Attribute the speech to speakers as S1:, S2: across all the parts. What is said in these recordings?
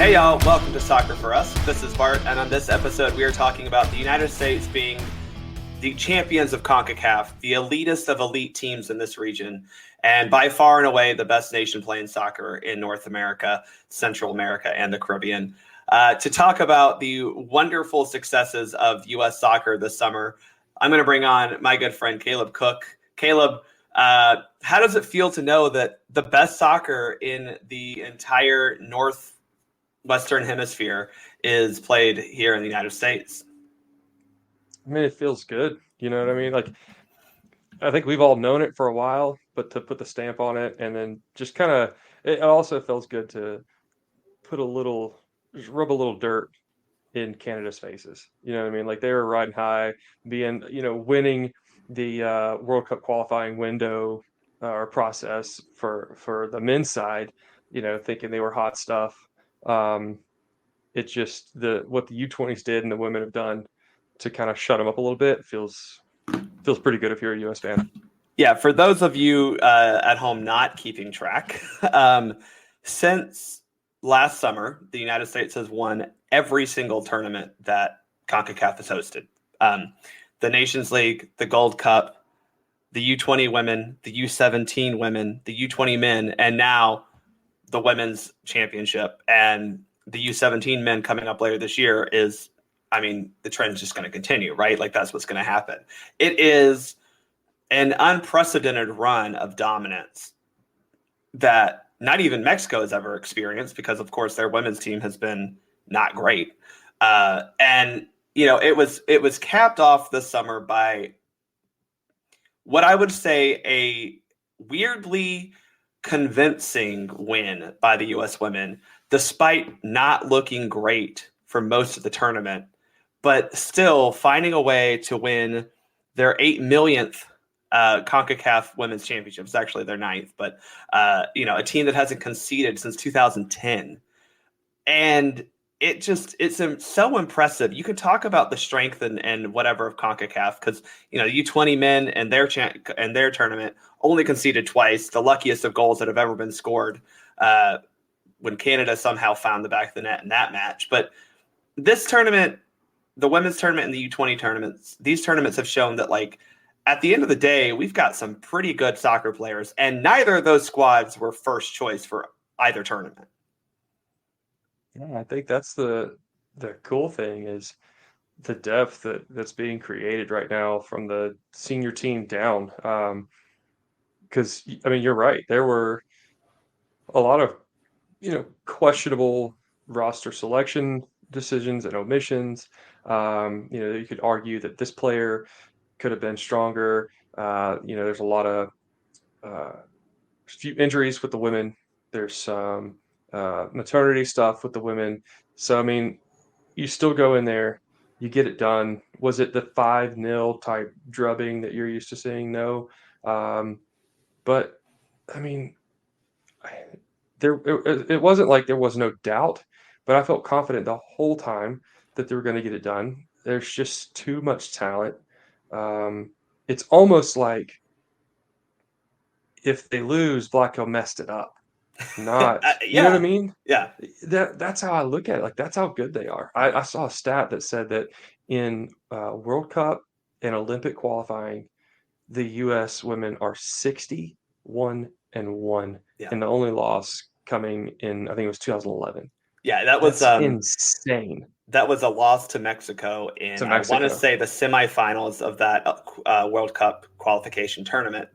S1: Hey y'all, welcome to Soccer for Us. This is Bart, and on this episode we are talking about the United States being the champions of Concacaf, the elitist of elite teams in this region, and by far and away the best nation playing soccer in North America, Central America, and the Caribbean. To talk about the wonderful successes of U.S. soccer this summer, I'm going to bring on my good friend Caleb Cook. Caleb, how does it feel to know that the best soccer in the entire Western Hemisphere is played here in the United States?
S2: I mean, it feels good. You know what I mean? Like, I think we've all known it for a while, but to put the stamp on it and then just kind of, it also feels good to just rub a little dirt in Canada's faces. You know what I mean? Like they were riding high, winning the World Cup qualifying window or process for the men's side, thinking they were hot stuff. It's just what the U-20s did and the women have done to kind of shut them up a little bit feels pretty good if you're a U.S. fan.
S1: Yeah, for those of you at home not keeping track, since last summer, the United States has won every single tournament that Concacaf has hosted. The Nations League, the Gold Cup, the U-20 women, the U-17 women, the U-20 men, and now the Women's Championship. And the U-17 men coming up later this year the trend is just going to continue, right? Like that's what's going to happen. It is an unprecedented run of dominance that not even Mexico has ever experienced because, of course, their women's team has been not great. It was capped off this summer by what I would say a weirdly convincing win by the U.S. women, despite not looking great for most of the tournament, but still finding a way to win their 8 millionth CONCACAF Women's Championship. It's actually their 9th, but a team that hasn't conceded since 2010. And it's so impressive. You could talk about the strength and whatever of CONCACAF because U-20 men and their tournament only conceded twice, the luckiest of goals that have ever been scored when Canada somehow found the back of the net in that match. But this tournament, the women's tournament and the U-20 tournaments, these tournaments have shown that at the end of the day, we've got some pretty good soccer players, and neither of those squads were first choice for either tournament.
S2: Yeah, I think that's the cool thing is the depth that's being created right now from the senior team down. Because you're right. There were a lot of questionable roster selection decisions and omissions. You could argue that this player could have been stronger. There's a lot of few injuries with the women. There's some maternity stuff with the women. So, you still go in there, you get it done. Was it the 5-0 type drubbing that you're used to seeing? No. But, it wasn't like there was no doubt, but I felt confident the whole time that they were going to get it done. There's just too much talent. It's almost like if they lose, Blacko messed it up. Not, you know what I mean?
S1: Yeah.
S2: That's how I look at it. Like that's how good they are. I saw a stat that said that in World Cup and Olympic qualifying, the U.S. women are 61-1, and the only loss coming in, I think it was 2011.
S1: Yeah, that was
S2: insane.
S1: That was a loss to Mexico in, I want to say, the semifinals of that World Cup qualification tournament.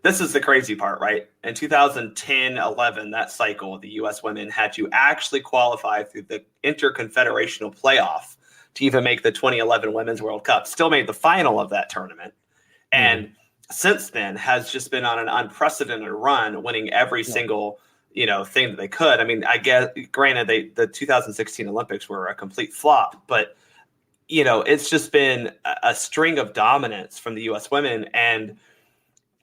S1: This is the crazy part, right? In 2010-11, that cycle, the U.S. women had to actually qualify through the interconfederational playoff to even make the 2011 Women's World Cup. Still made the final of that tournament. And since then has just been on an unprecedented run, winning every single thing that they could. I guess, granted, the 2016 Olympics were a complete flop, but it's just been a string of dominance from the U.S. women, and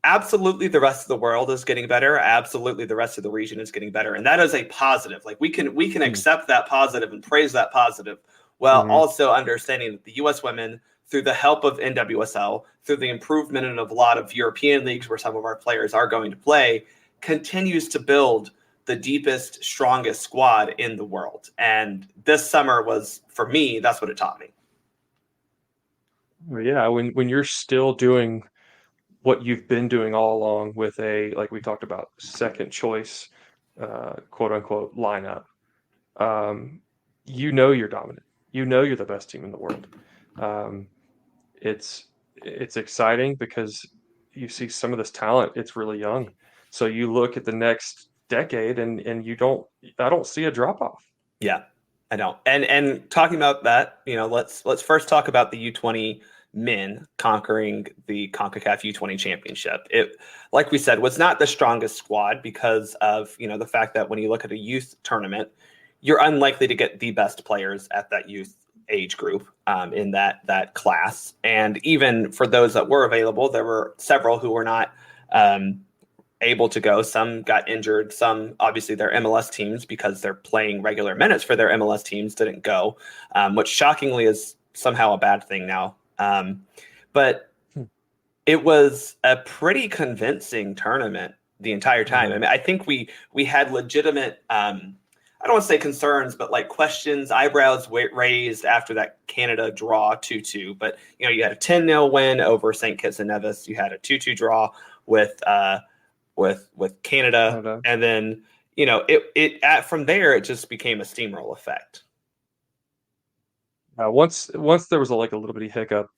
S1: absolutely the rest of the world is getting better. Absolutely the rest of the region is getting better, and that is a positive. Like we can accept that positive and praise that positive, while also understanding that the U.S. women, through the help of NWSL, through the improvement in a lot of European leagues where some of our players are going to play, continues to build the deepest, strongest squad in the world. And this summer was, for me, that's what it taught me.
S2: Yeah, when you're still doing what you've been doing all along with a, like we talked about, second choice, quote unquote, lineup, you're dominant. You're the best team in the world. Um, it's exciting because you see some of this talent. It's really young. So you look at the next decade and I don't see a drop off.
S1: Yeah, I don't. And talking about that, let's first talk about the U20 men conquering the Concacaf U20 championship. It, like we said, was not the strongest squad because of, the fact that when you look at a youth tournament, you're unlikely to get the best players at that youth age group in that class. And even for those that were available, there were several who were not able to go. Some got injured. Some, obviously, their MLS teams, because they're playing regular minutes for their MLS teams, didn't go, which shockingly is somehow a bad thing now. But it was a pretty convincing tournament the entire time. I mean, I think we had legitimate, I don't want to say concerns, but like questions, eyebrows raised after that Canada draw 2-2. But, you had a 10-0 win over St. Kitts and Nevis. You had a 2-2 draw with Canada. And then, from there, it just became a steamroll effect.
S2: Once there was a little bitty hiccup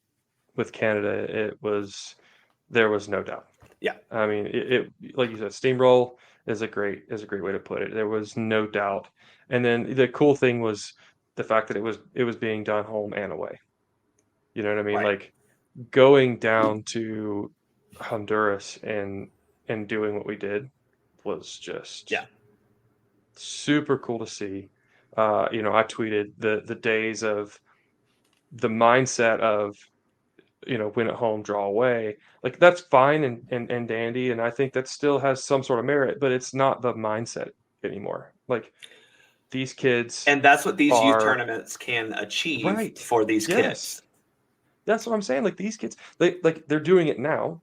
S2: with Canada, there was no doubt.
S1: Yeah.
S2: I mean, it like you said, steamroll is a great way to put it. There was no doubt. And then the cool thing was the fact that it was being done home and away. You know what I mean?
S1: Right.
S2: Like going down to Honduras and doing what we did was just super cool to see. I tweeted the days of the mindset of, win at home, draw away. Like that's fine and dandy, and I think that still has some sort of merit, but it's not the mindset anymore. Like these kids,
S1: and that's what these youth tournaments can achieve for these kids.
S2: That's what I'm saying. Like these kids, they're doing it now,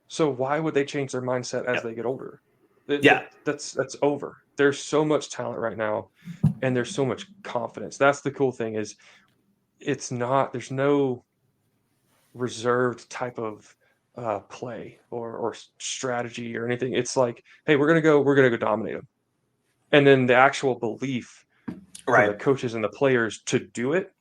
S2: so why would they change their mindset as they get older? That's over. There's so much talent right now, and there's so much confidence. That's the cool thing is, there's no reserved type of play or strategy or anything. It's like, hey, we're gonna go dominate them, and then the actual belief for the coaches and the players to do it,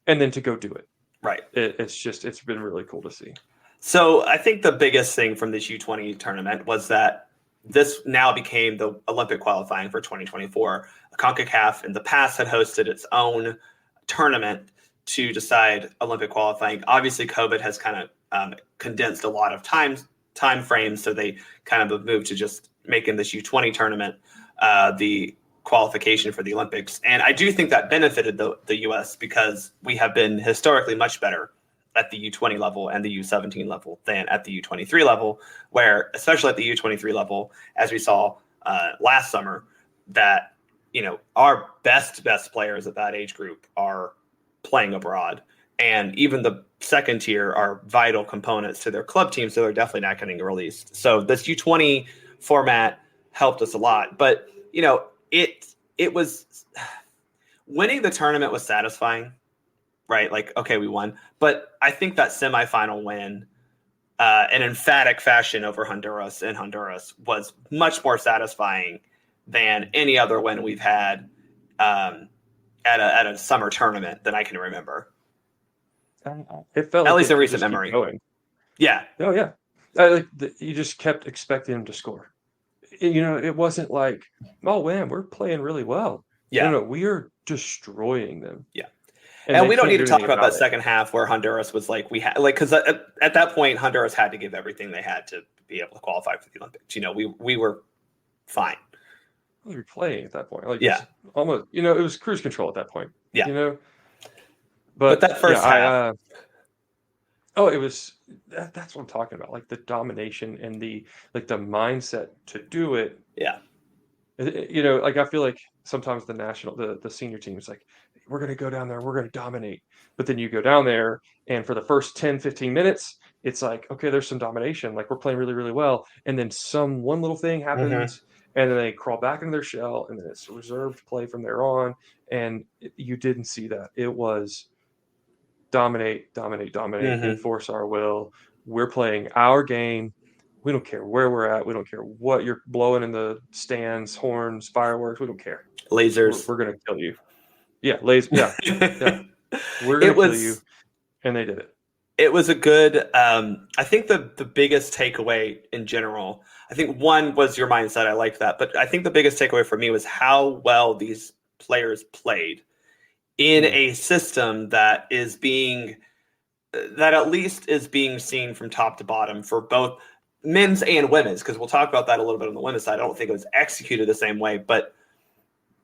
S2: and then to go do it.
S1: Right.
S2: It's been really cool to see.
S1: So I think the biggest thing from this U20 tournament was that this now became the Olympic qualifying for 2024. CONCACAF in the past had hosted its own tournament to decide Olympic qualifying. Obviously, COVID has kind of condensed a lot of time frames, so they kind of moved to just making this U20 tournament the qualification for the Olympics. And I do think that benefited the U.S. because we have been historically much better at the U20 level and the U17 level than at the U23 level, where, especially at the U23 level, as we saw last summer, that, our best players at that age group are playing abroad. And even the second tier are vital components to their club team, so they're definitely not getting released. So this U20 format helped us a lot. But, it was winning the tournament was satisfying, right? Like, okay, we won. But I think that semifinal win, in emphatic fashion over Honduras in Honduras, was much more satisfying than any other win we've had at a summer tournament that I can remember.
S2: It felt
S1: at least in recent memory.
S2: Going.
S1: Yeah.
S2: Oh yeah. You just kept expecting him to score. It wasn't like, oh man, we're playing really well.
S1: Yeah.
S2: No, we are destroying them.
S1: Yeah. And we don't need to talk about that second half where Honduras was like, because at that point, Honduras had to give everything they had to be able to qualify for the Olympics. We were fine.
S2: We were playing at that point. Like, yeah. Almost, it was cruise control at that point.
S1: Yeah.
S2: But
S1: that first half.
S2: It was, that's what I'm talking about. Like the domination and the mindset to do it.
S1: Yeah.
S2: I feel like sometimes the senior team is like, we're going to go down there, we're going to dominate. But then you go down there and for the first 10, 15 minutes, it's like, okay, there's some domination. Like we're playing really, really well. And then one little thing happens and then they crawl back into their shell, and then it's reserved play from there on. And you didn't see that. It was dominate, enforce our will. We're playing our game. We don't care where we're at. We don't care what you're blowing in the stands, horns, fireworks. We don't care.
S1: Lasers.
S2: We're gonna kill you. Yeah, yeah, yeah. We're
S1: It
S2: gonna kill
S1: was
S2: you, and they did it.
S1: it was a good I think the biggest takeaway in general, I think one was your mindset. I liked that, but I think the biggest takeaway for me was how well these players played in a system that at least is being seen from top to bottom for both men's and women's, because we'll talk about that a little bit on the women's side. I don't think it was executed the same way, but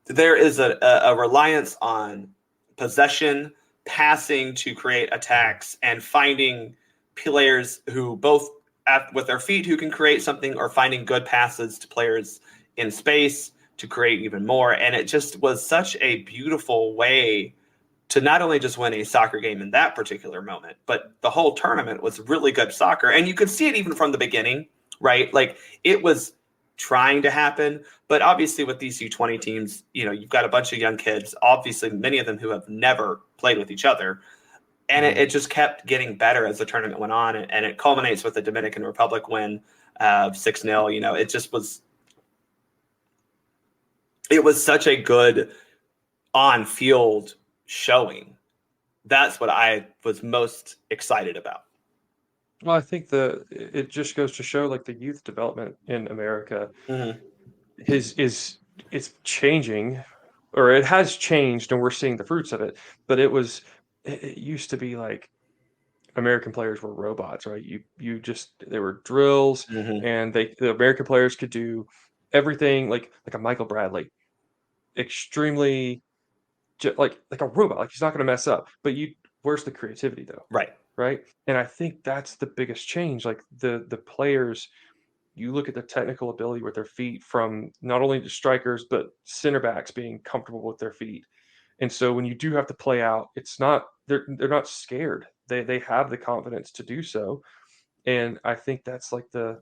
S1: there is a reliance on possession, passing to create attacks, and finding players who both with their feet who can create something, or finding good passes to players in space to create even more. And it just was such a beautiful way to not only just win a soccer game in that particular moment, but the whole tournament was really good soccer. And you could see it even from the beginning, right? Like, it was trying to happen, but obviously with these U-20 teams, you've got a bunch of young kids, obviously many of them who have never played with each other. And it just kept getting better as the tournament went on. And it culminates with the Dominican Republic win of 6-0. It was such a good on-field showing. That's what I was most excited about.
S2: Well, I think it just goes to show, like, the youth development in America is changing, or it has changed, and we're seeing the fruits of it. But it used to be like American players were robots, right? They were drills, and the American players could do everything, like a Michael Bradley, extremely like a robot. Like, he's not going to mess up. But where's the creativity though? Right. And I think that's the biggest change. Like, the players, you look at the technical ability with their feet, from not only the strikers but center backs being comfortable with their feet. And so when you do have to play out, they're not scared. They have the confidence to do so. And I think that's like the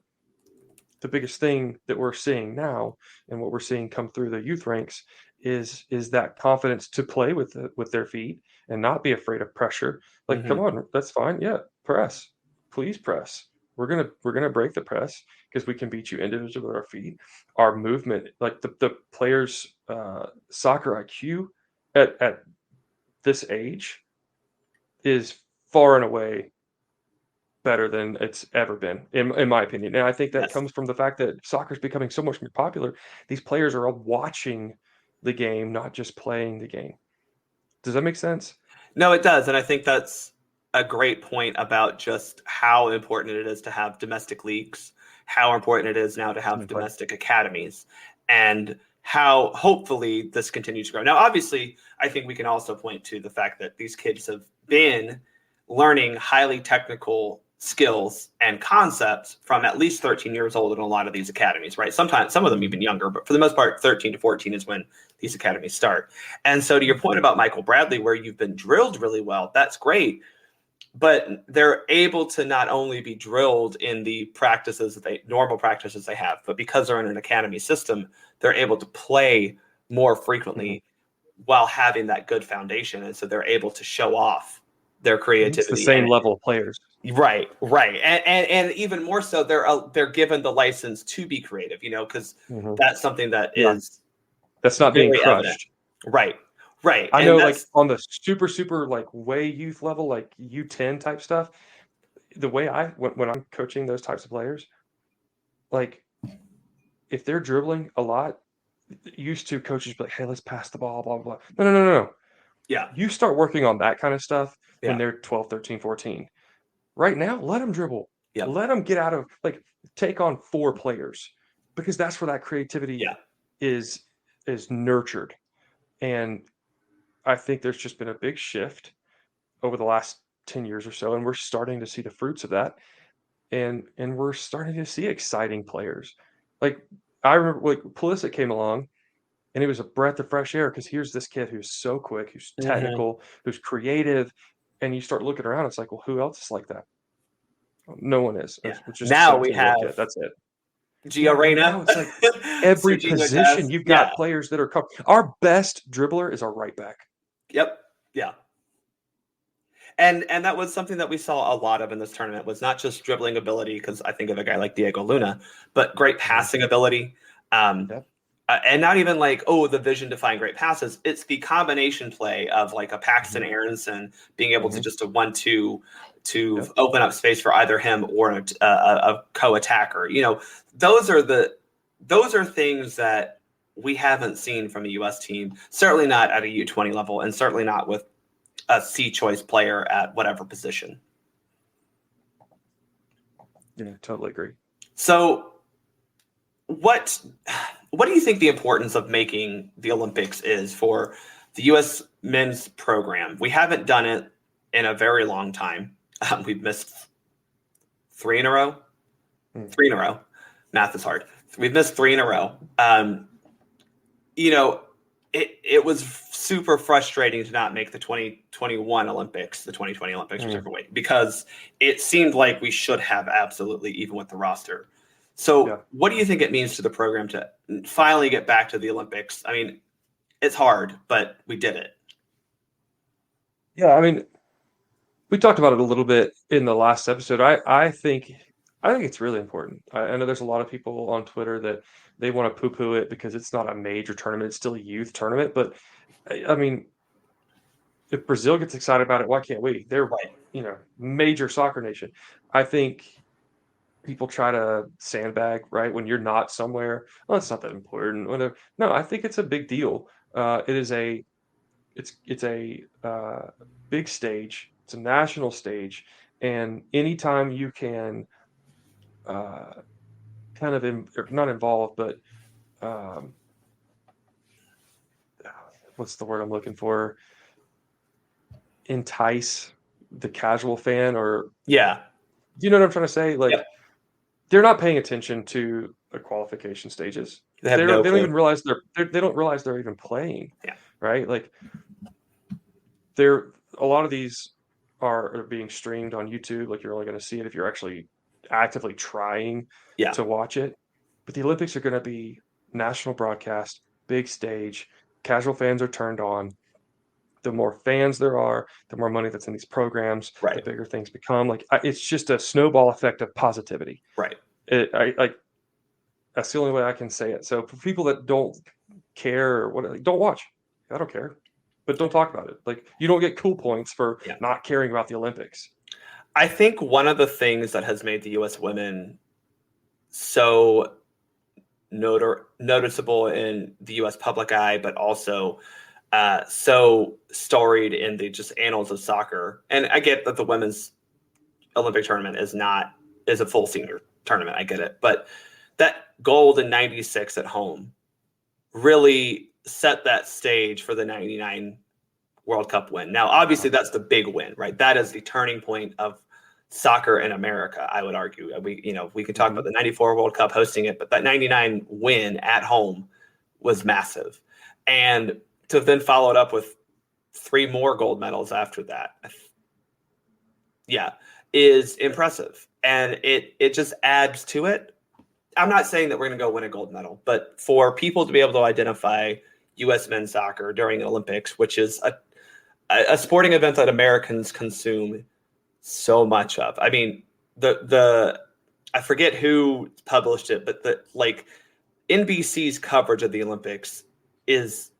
S2: biggest thing that we're seeing now, and what we're seeing come through the youth ranks, is that confidence to play with their feet and not be afraid of pressure. Like, come on, that's fine. Yeah, press. Please press. We're gonna break the press, because we can beat you individually with our feet. Our movement, like the players' soccer IQ at this age is far and away better than it's ever been, in my opinion. And I think that comes from the fact that soccer is becoming so much more popular. These players are all watching the game, not just playing the game. Does that make sense?
S1: No, it does. And I think that's a great point about just how important it is to have domestic leagues, how important it is now to have domestic academies, and how hopefully this continues to grow. Now, obviously, I think we can also point to the fact that these kids have been learning highly technical skills and concepts from at least 13 years old in a lot of these academies, right? Sometimes some of them even younger, but for the most part, 13 to 14 is when these academies start. And so to your point about Michael Bradley, where you've been drilled really well, that's great. But they're able to not only be drilled in the normal practices they have, but because they're in an academy system, they're able to play more frequently while having that good foundation. And so they're able to show off their creativity.
S2: It's the same level of players.
S1: Right. And even more so, they're given the license to be creative, because that's something that is
S2: that's not being crushed.
S1: Evident. Right.
S2: I know, like, on the super like way youth level, like U10 type stuff, the way when I'm coaching those types of players, like, if they're dribbling a lot, used to coaches be like, hey, let's pass the ball, blah, blah, blah. No.
S1: Yeah.
S2: You start working on that kind of stuff when they're 12, 13, 14. Right now, let them dribble. Yep. Let them get out of, like, take on 4 players, because that's where that creativity is nurtured. And I think there's just been a big shift over the last 10 years or so, and we're starting to see the fruits of that. And we're starting to see exciting players. Like, I remember, like, Pulisic came along, and it was a breath of fresh air, because here's this kid who's so quick, who's technical, who's creative. And you start looking around, it's like, well, who else is like that? No one is.
S1: Yeah.
S2: Just
S1: now we have
S2: that's it.
S1: Gio
S2: right now
S1: Reyna,
S2: it's like every
S1: Serginho Dest.
S2: position you've
S1: Yeah.
S2: got players that are our best dribbler is our right back.
S1: Yep. Yeah. And that was something that we saw a lot of in this tournament, was not just dribbling ability, because I think of a guy like Diego Luna, but great passing ability.
S2: Yep.
S1: And not even like, the vision to find great passes. It's the combination play of like a Paxton Aronson being able to just a 1-2 to open up space for either him or a co-attacker. Those are things that we haven't seen from a U.S. team. Certainly not at a U-20 level, and certainly not with a C choice player at whatever position.
S2: Yeah, totally agree.
S1: So what do you think the importance of making the Olympics is for the U.S. men's program? We haven't done it in a very long time. We've missed 3 in a row. 3 in a row. Math is hard. We've missed 3 in a row. It was super frustrating to not make the 2021 Olympics, the 2020 Olympics, whichever way, because it seemed like we should have absolutely, even with the roster. So what do you think it means to the program to finally get back to the Olympics? I mean, it's hard, but we did it.
S2: Yeah, I mean, we talked about it a little bit in the last episode. I think it's really important. I know there's a lot of people on Twitter that they want to poo-poo it because it's not a major tournament. It's still a youth tournament. But, I mean, if Brazil gets excited about it, why can't we? They're, major soccer nation. I think people try to sandbag, right? When you're not somewhere, well, it's not that important. No, I think it's a big deal. It's a big stage. It's a national stage, and anytime you can, kind of not involved, but what's the word I'm looking for? Entice the casual fan, or you know what I'm trying to say? Like, they're not paying attention to the qualification stages. They don't even realize they don't realize they're even playing.
S1: Yeah.
S2: Right. Like, a lot of these are being streamed on YouTube. Like, you're only going to see it if you're actually actively trying to watch it. But the Olympics are going to be national broadcast, big stage. Casual fans are turned on. The more fans there are, the more money that's in these programs, the bigger things become. Like, it's just a snowball effect of positivity.
S1: Right.
S2: That's the only way I can say it. So for people that don't care, don't watch. I don't care, but don't talk about it. Like, you don't get cool points for not caring about the Olympics.
S1: I think one of the things that has made the U.S. women so noticeable in the U.S. public eye, but also so storied in the just annals of soccer. And I get that the women's Olympic tournament is a full senior tournament. I get it. But that gold in 96 at home really set that stage for the 99 World Cup win. Now, obviously, that's the big win, right? That is the turning point of soccer in America, I would argue. We can talk about the 94 World Cup hosting it, but that 99 win at home was massive. And to then follow it up with 3 more gold medals after that, is impressive. And it just adds to it. I'm not saying that we're going to go win a gold medal, but for people to be able to identify U.S. men's soccer during the Olympics, which is a sporting event that Americans consume so much of. I mean, I forget who published it, but NBC's coverage of the Olympics is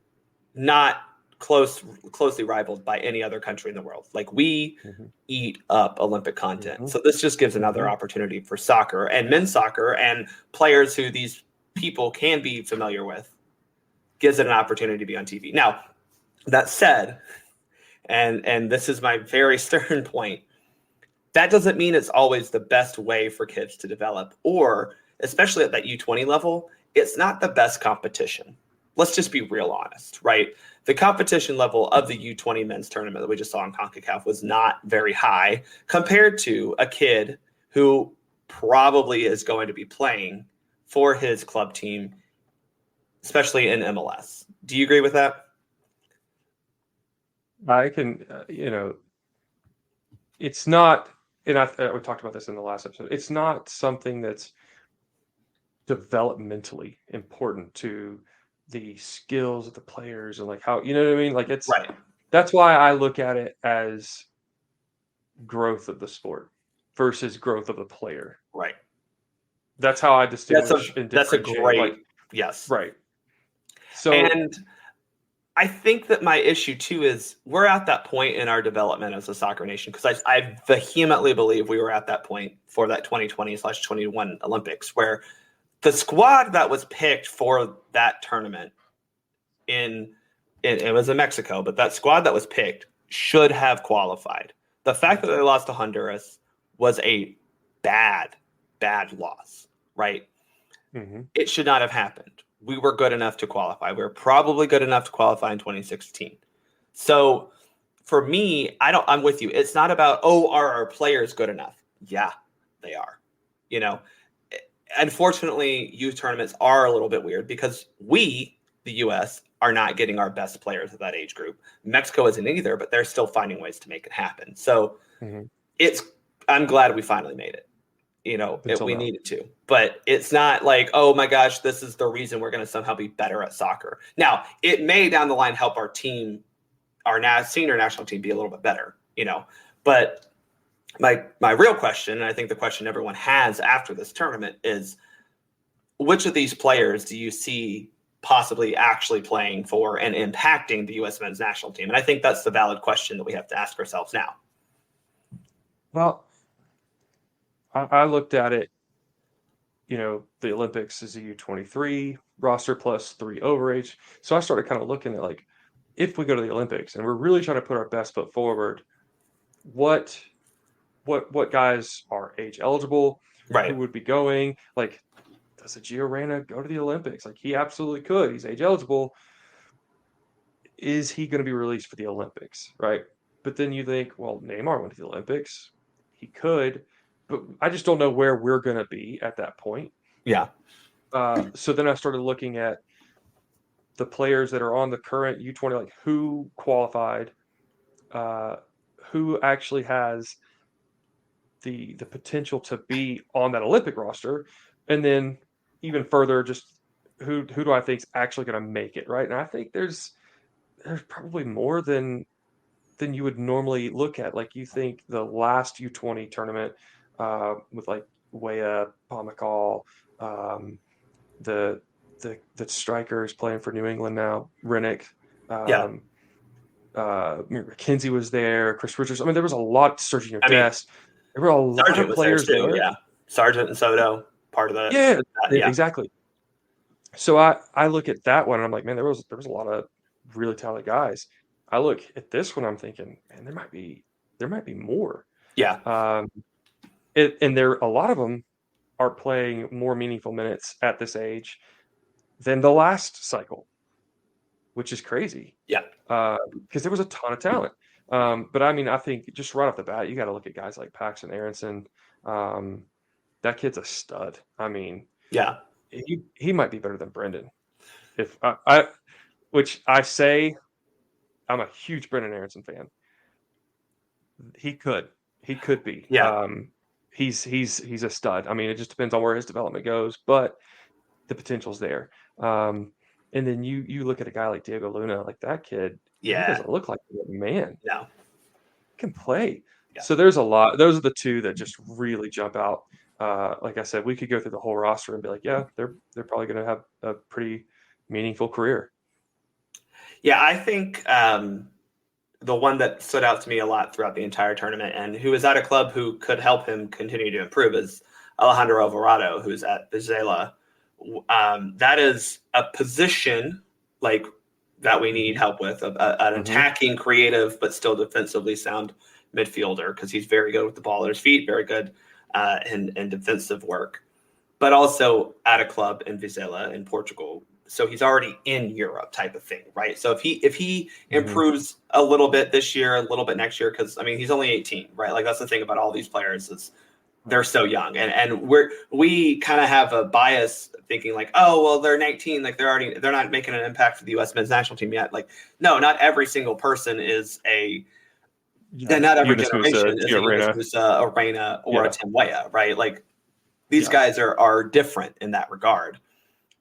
S1: not closely rivaled by any other country in the world. Like, we eat up Olympic content. So this just gives another opportunity for soccer and men's soccer and players who these people can be familiar with, gives it an opportunity to be on TV. Now, that said, and this is my very stern point, that doesn't mean it's always the best way for kids to develop, or especially at that U-20 level, it's not the best competition. Let's just be real honest, right? The competition level of the U-20 men's tournament that we just saw in Concacaf was not very high compared to a kid who probably is going to be playing for his club team, especially in MLS. Do you agree with that?
S2: I can, it's not, and we talked about this in the last episode. It's not something that's developmentally important to the skills of the players and like how, you know what I mean? Like
S1: Right.
S2: that's why I look at it as growth of the sport versus growth of the player.
S1: Right.
S2: That's how I
S1: That's
S2: distinguish and
S1: a
S2: differentiate. Like,
S1: great, yes.
S2: right. So,
S1: And I think that my issue too is we're at that point in our development as a soccer nation, because I vehemently believe we were at that point for that 2020/21 Olympics, where the squad that was picked for that tournament it was in Mexico, but that squad that was picked should have qualified. The fact that they lost to Honduras was a bad loss, right? It should not have happened. We were good enough to qualify. We were probably good enough to qualify in 2016. So for me, I'm with you. It's not about, are our players good enough? Yeah, they are. You know, unfortunately, youth tournaments are a little bit weird because we, the U.S., are not getting our best players at that age group. Mexico isn't either, but they're still finding ways to make it happen. So I'm glad we finally made it. We needed to, but it's not like, oh my gosh, this is the reason we're going to somehow be better at soccer. Now, it may down the line help our team, our senior national team, be a little bit better, but my real question, and I think the question everyone has after this tournament, is which of these players do you see possibly actually playing for and impacting the U.S. men's national team? And I think that's the valid question that we have to ask ourselves now.
S2: Well, I looked at it, the Olympics is a U-23 roster plus 3 overage. So I started kind of looking at, like, if we go to the Olympics and we're really trying to put our best foot forward, what guys are age eligible,
S1: right?
S2: Who would be going? Like, does a Gio Reyna go to the Olympics? Like, he absolutely could. He's age eligible. Is he going to be released for the Olympics, right? But then you think, well, Neymar went to the Olympics. He could, but I just don't know where we're going to be at that point.
S1: Yeah.
S2: So then I started looking at the players that are on the current U-20, like who qualified, who actually has the potential to be on that Olympic roster, and then even further, just who do I think is actually going to make it, right? And I think there's probably more than you would normally look at. Like, you think the last U-20 tournament with like Weah, Pomykal, the strikers playing for New England now, Rennick, McKenzie was there, Chris Richards. I mean, there was a lot. Sergio Dest. There were a lot of players there.
S1: Yeah, Sargent and Soto, part of that.
S2: Yeah, exactly. So I look at that one and I'm like, man, there was a lot of really talented guys. I look at this one, I'm thinking, man, there might be more.
S1: Yeah.
S2: And a lot of them are playing more meaningful minutes at this age than the last cycle, which is crazy.
S1: Yeah.
S2: Because there was a ton of talent. But I mean, I think just right off the bat, you got to look at guys like Paxton Aronson. That kid's a stud. I mean,
S1: yeah,
S2: he might be better than Brendan. Which I say, I'm a huge Brendan Aronson fan. He could be.
S1: Yeah.
S2: He's a stud. I mean, it just depends on where his development goes, but the potential's there. And then you look at a guy like Diego Luna, like that kid.
S1: Yeah,
S2: he doesn't look like a man.
S1: No,
S2: he can play.
S1: Yeah.
S2: So there's a lot. Those are the two that just really jump out. Like I said, we could go through the whole roster and be like, yeah, they're probably going to have a pretty meaningful career.
S1: Yeah, I think the one that stood out to me a lot throughout the entire tournament and who is at a club who could help him continue to improve is Alejandro Alvarado, who's at Vizela. That is a position like that we need help with, an attacking, creative, but still defensively sound midfielder, because he's very good with the ball at his feet, very good in defensive work, but also at a club in Vizela in Portugal. So he's already in Europe type of thing, right? So if he improves a little bit this year, a little bit next year, because I mean he's only 18, right? Like that's the thing about all these players is they're so young, and we kind of have a bias thinking like, oh well, they're 19, like they're not making an impact for the U.S. men's national team yet. Like no, not every single person is not every generation is a Reyna or a Tim Weah, right? Like These guys are different in that regard.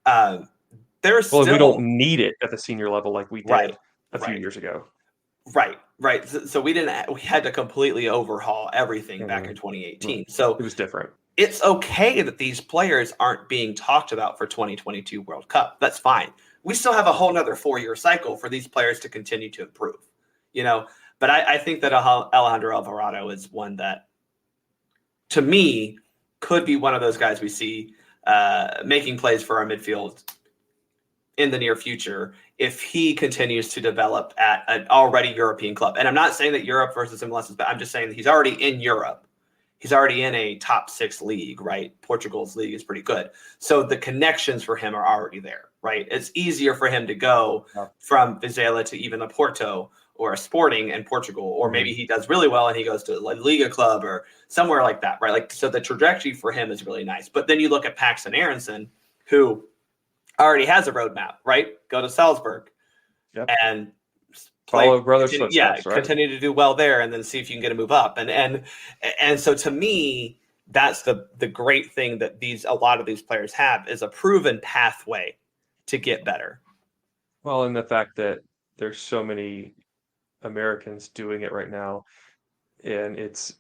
S1: There's
S2: Well,
S1: still,
S2: we don't need it at the senior level like we did a few
S1: right.
S2: years ago.
S1: Right. So we had to completely overhaul everything back in 2018. So
S2: it was different.
S1: It's okay that these players aren't being talked about for 2022 World Cup. That's fine. We still have a whole nother 4-year cycle for these players to continue to improve, But I think that Alejandro Alvarado is one that, to me, could be one of those guys we see making plays for our midfield in the near future if he continues to develop at an already European club. And I'm not saying that Europe versus MLS is bad. I'm just saying that he's already in Europe. He's already in a top 6 league, right? Portugal's league is pretty good. So the connections for him are already there, right? It's easier for him to go from Vizela to even a Porto or a Sporting in Portugal, or maybe he does really well and he goes to a La Liga club or somewhere like that, right? Like, so the trajectory for him is really nice. But then you look at Paxton Aronson, who already has a roadmap, right? Go to Salzburg and
S2: follow brothers' footsteps, right?
S1: Continue to do well there, and then see if you can get a move up. And so to me, that's the great thing that a lot of these players have is a proven pathway to get better.
S2: Well, and the fact that there's so many Americans doing it right now, and it's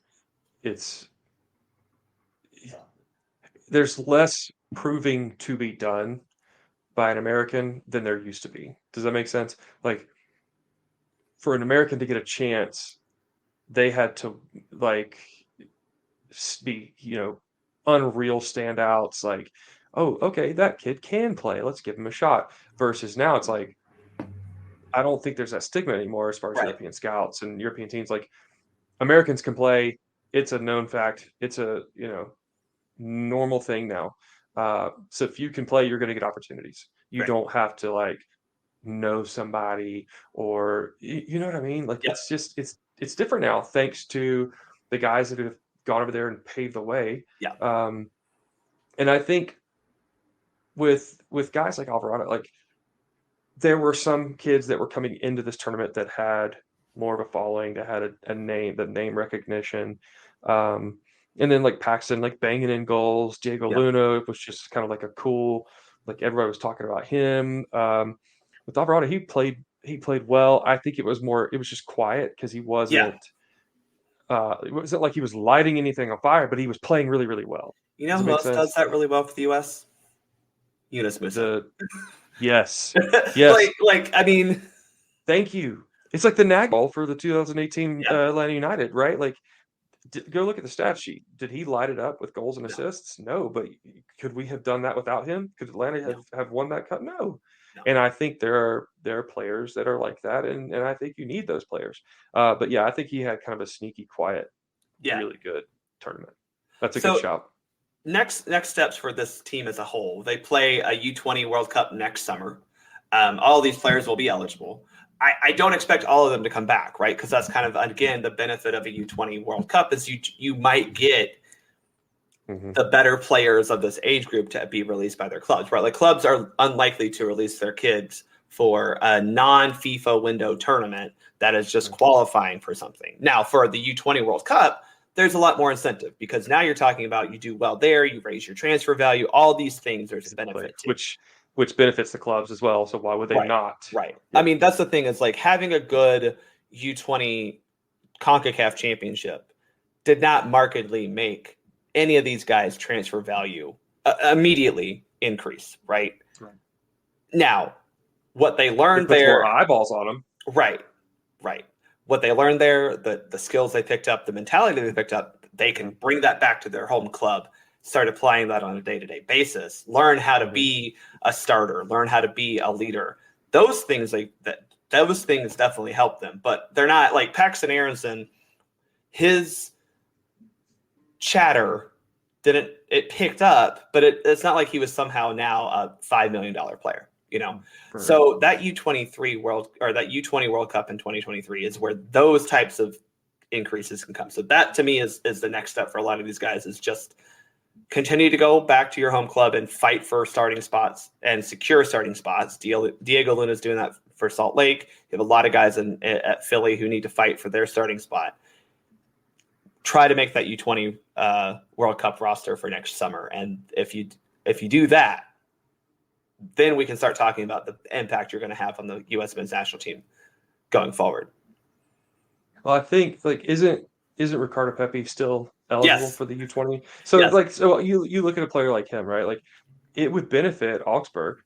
S2: there's less proving to be done by an American than there used to be. Does that make sense? Like, for an American to get a chance, they had to be, unreal standouts. Like, oh, okay, that kid can play. Let's give him a shot. Versus now, it's like, I don't think there's that stigma anymore as far as European scouts and European teams. Like, Americans can play. It's a known fact. It's a, normal thing now. So if you can play, you're going to get opportunities. You don't have to know somebody, or you know what I mean? Like, it's just it's different now, thanks to the guys that have gone over there and paved the way. And I think with guys like Alvarado, like, there were some kids that were coming into this tournament that had more of a following, that had a name, the name recognition. And then like Paxton, like banging in goals. Diego Luna was just kind of like a cool, like everybody was talking about him. With Alvarado, he played well. I think it was just quiet because he wasn't. It wasn't like he was lighting anything on fire, but he was playing really, really well.
S1: Who else does that really well for the U.S.? Yunus Musa.
S2: Yes.
S1: I mean,
S2: thank you. It's like the Nagel for the 2018 Atlanta United, right? Like, go look at the stat sheet. Did he light it up with goals and assists? No, but could we have done that without him? Could Atlanta have won that cup? No. And I think there are players that are like that, and I think you need those players. But yeah, I think he had kind of a sneaky, quiet, really good tournament. That's a good shout.
S1: Next steps for this team as a whole. They play a U-20 World Cup next summer. All these players will be eligible. I don't expect all of them to come back, right? Because that's kind of, again, the benefit of a U-20 World Cup is you might get the better players of this age group to be released by their clubs, right? Like, clubs are unlikely to release their kids for a non-FIFA window tournament that is just qualifying for something. Now, for the U-20 World Cup, there's a lot more incentive because now you're talking about you do well there, you raise your transfer value, all these things there's benefit to.
S2: Which benefits the clubs as well. So why would they not?
S1: Right. Yeah. I mean, that's the thing is, like, having a good U-20 Concacaf championship did not markedly make any of these guys' transfer value immediately increase, right? Now, what they learned there,
S2: more eyeballs on them.
S1: Right. What they learned there, the skills they picked up, the mentality they picked up, they can bring that back to their home club, start applying that on a day-to-day basis, learn how to be a starter, learn how to be a leader. Those things definitely help them, but they're not like Paxton Aronson. His chatter it picked up, but it's not like he was somehow now a $5 million player. So that U-20 World Cup in 2023 is where those types of increases can come. So that, to me, is the next step for a lot of these guys, is just continue to go back to your home club and fight for starting spots and secure starting spots. Diego Luna is doing that for Salt Lake. You have a lot of guys at Philly who need to fight for their starting spot. try to make that U20 World Cup roster for next summer. And if you do that, then we can start talking about the impact you're going to have on the U.S. men's national team going forward.
S2: Well, I think isn't Ricardo Pepi still eligible
S1: Yes.
S2: for the U20? So
S1: Yes.
S2: so you look at a player like him, right? Like it would benefit Augsburg,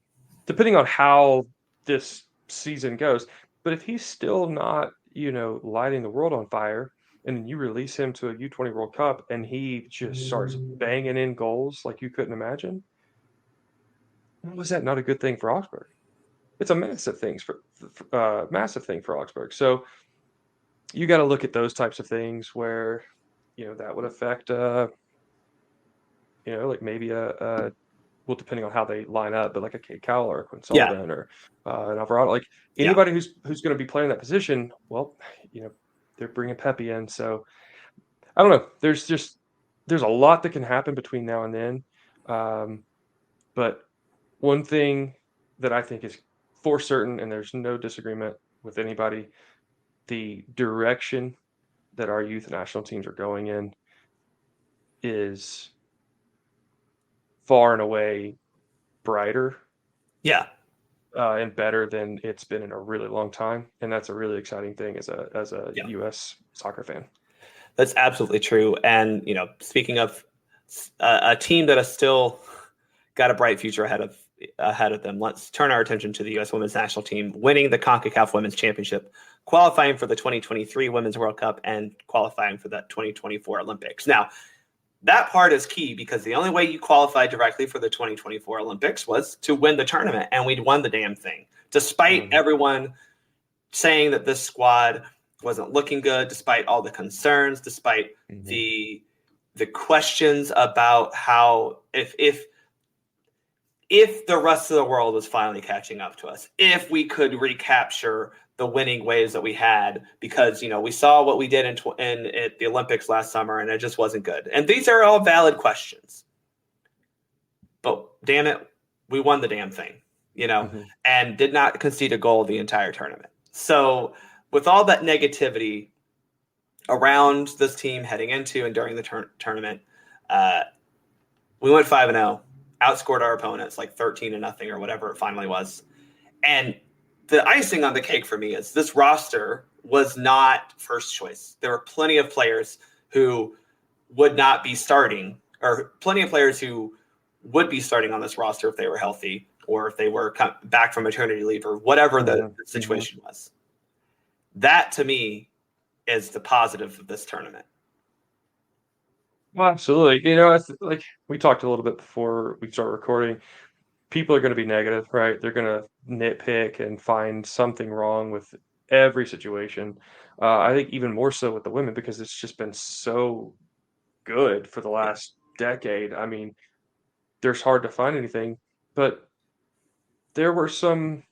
S2: depending on how this season goes. But if he's still not, lighting the world on fire, and then you release him to a U20 World Cup and he just starts banging in goals like you couldn't imagine, was that not a good thing for Augsburg? It's a massive thing for Augsburg. So you got to look at those types of things where, that would affect, like maybe well, depending on how they line up, but like a Kate Cowell or a Quinn
S1: Yeah.
S2: Sullivan or an Alvarado, like anybody who's going to be playing that position, well, they're bringing Pepe in. So I don't know. There's a lot that can happen between now and then. But one thing that I think is for certain, and there's no disagreement with anybody, the direction that our youth national teams are going in is far and away brighter
S1: Yeah.
S2: and better than it's been in a really long time, and that's a really exciting thing as a U.S. soccer fan.
S1: That's absolutely true. And speaking of a team that has still got a bright future ahead of them, let's turn our attention to the U.S. Women's National Team winning the Concacaf Women's Championship, qualifying for the 2023 Women's World Cup, and qualifying for the 2024 Olympics. Now, that part is key because the only way you qualified directly for the 2024 Olympics was to win the tournament, and we'd won the damn thing. Despite everyone saying that this squad wasn't looking good, despite all the concerns, despite the questions about how if the rest of the world was finally catching up to us, if we could recapture the winning ways that we had, because we saw what we did at the Olympics last summer, and it just wasn't good. And these are all valid questions, but damn it, we won the damn thing, and did not concede a goal the entire tournament. So with all that negativity around this team heading into and during the tournament, we went 5-0, outscored our opponents like 13-0 or whatever it finally was. And the icing on the cake for me is this roster was not first choice. There were plenty of players who would not be starting, or plenty of players who would be starting on this roster if they were healthy, or if they were back from maternity leave, or whatever the situation was. That, to me, is the positive of this tournament.
S2: Well, absolutely. Like we talked a little bit before we start recording, people are going to be negative, right? They're going to nitpick and find something wrong with every situation. I think even more so with the women, because it's just been so good for the last decade. I mean, there's hard to find anything, but there were some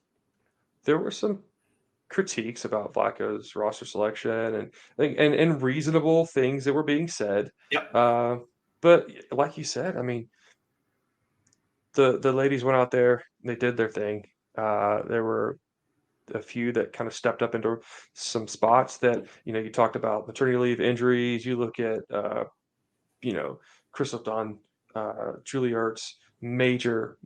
S2: critiques about Flacco's roster selection and reasonable things that were being said.
S1: Yep.
S2: But like you said, I mean, the ladies went out there, they did their thing. There were a few that kind of stepped up into some spots that, you talked about maternity leave, injuries. You look at, Crystal Dunn, Julie Ertz, major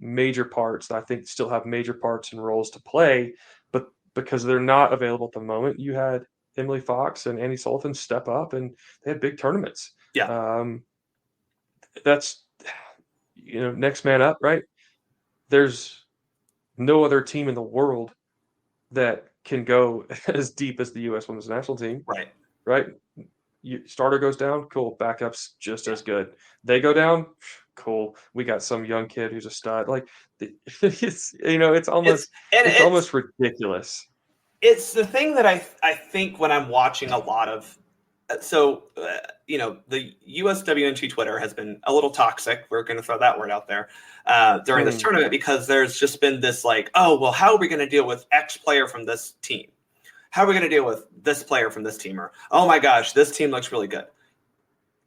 S2: parts that I think still have major parts and roles to play, but because they're not available at the moment, you had Emily Fox and Annie Sullivan step up, and they had big tournaments.
S1: Yeah.
S2: That's, next man up, right? There's no other team in the world that can go as deep as the U.S. Women's National Team. Right? Starter goes down, cool. Backup's just as good. They go down, cool. We got some young kid who's a stud. Like it's almost ridiculous.
S1: It's the thing that I think when I'm watching a lot of. So, the USWNT Twitter has been a little toxic. We're going to throw that word out there during this tournament, because there's just been this like, oh, well, how are we going to deal with X player from this team? How are we going to deal with this player from this team? Or, oh my gosh, this team looks really good.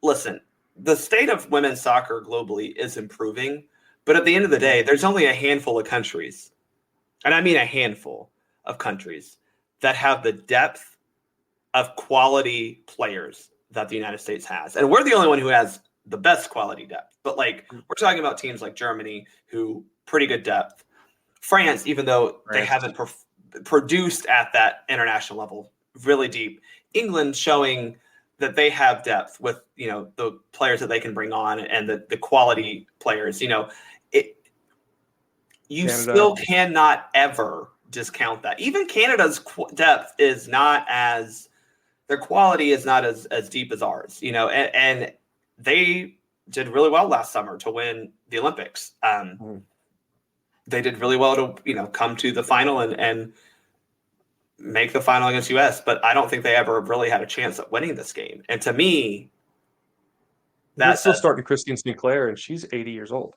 S1: Listen, the state of women's soccer globally is improving, but at the end of the day, there's only a handful of countries, and I mean a handful of countries, that have the depth of quality players that the United States has. And we're the only one who has the best quality depth. But like we're talking about teams like Germany, who pretty good depth. France, even though they haven't produced at that international level, really deep. England showing that they have depth with, you know, the players that they can bring on and the quality players. You know, you still cannot ever discount that. Even Canada's depth is not as, their quality is not as deep as ours, you know, and they did really well last summer to win the Olympics. They did really well to, you know, come to the final and make the final against US, but I don't think they ever really had a chance at winning this game. And to me,
S2: that's still starting Christine Sinclair, and she's 80 years old.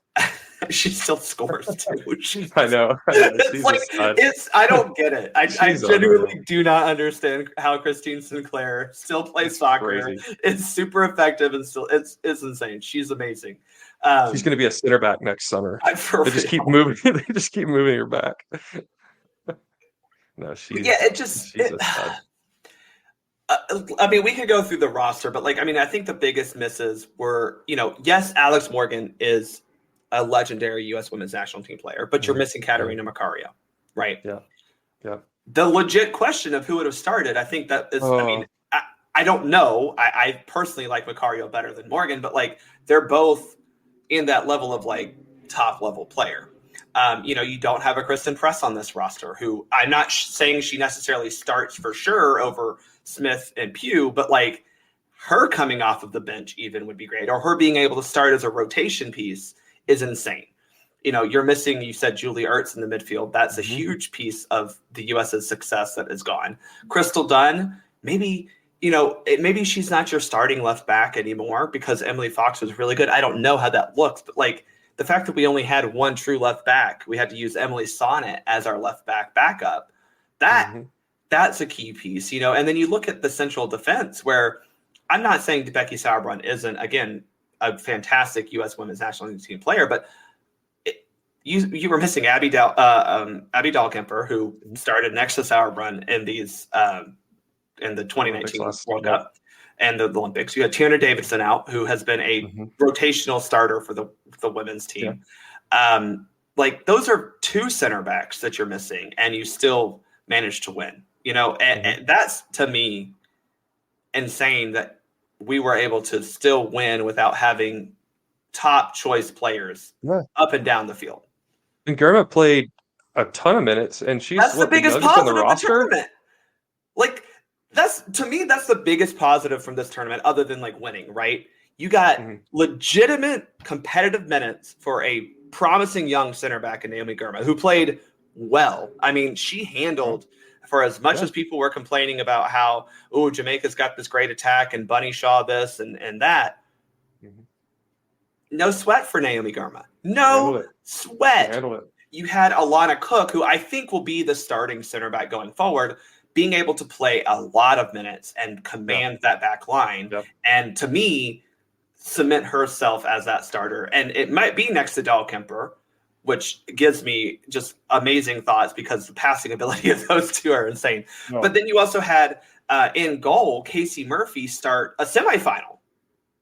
S1: She still scores too.
S2: I know.
S1: It's like I don't get it. I genuinely do not understand how Christine Sinclair still plays soccer. Crazy. It's super effective and still it's insane. She's amazing.
S2: She's going to be a center back next summer. They just keep moving. They just keep moving her back. No, she's a stud.
S1: I mean, we could go through the roster, but like, I mean, I think the biggest misses were, you know, yes, Alex Morgan is a legendary U.S. women's national team player, but you're missing Katarina Macario, right?
S2: Yeah.
S1: The legit question of who would have started, I think that is, I mean, I don't know. I personally like Macario better than Morgan, but like they're both in that level of like top level player. You know, you don't have a Kristen Press on this roster, who I'm not saying she necessarily starts for sure over Smith and Pugh, but like her coming off of the bench even would be great, or her being able to start as a rotation piece is insane. You know, you're missing, you said Julie Ertz in the midfield. That's a huge piece of the U.S.'s success that is gone. Crystal Dunn, maybe, you know, maybe she's not your starting left back anymore because Emily Fox was really good. I don't know how that looks, but like the fact that we only had one true left back, we had to use Emily Sonnet as our left back backup. That's a key piece, you know. And then you look at the central defense, where I'm not saying Becky Sauerbrunn isn't, again, a fantastic U.S. women's national team player, but you were missing Abby Dahlkemper, who started next to Sauerbrunn in these in the 2019 World Cup and the Olympics. You had Tiana Davidson out, who has been a rotational starter for the women's team. Like those are two center backs that you're missing, and you still managed to win. You know, and that's, to me, insane that we were able to still win without having top choice players up and down the field.
S2: And Germa played a ton of minutes, and she's
S1: the biggest positive on the roster. Like to me, that's the biggest positive from this tournament, other than like winning, right? You got legitimate competitive minutes for a promising young center back in Naomi Girma, who played well. I mean, she handled, for as much as people were complaining about how, Jamaica's got this great attack and Bunny Shaw this and that. No sweat for Naomi Girma. No sweat.
S2: Handle it.
S1: You had Alana Cook, who I think will be the starting center back going forward, being able to play a lot of minutes and command that back line. And to me, cement herself as that starter. And it might be next to Dahlkemper, which gives me just amazing thoughts because the passing ability of those two are insane. But then you also had in goal, Casey Murphy start a semifinal.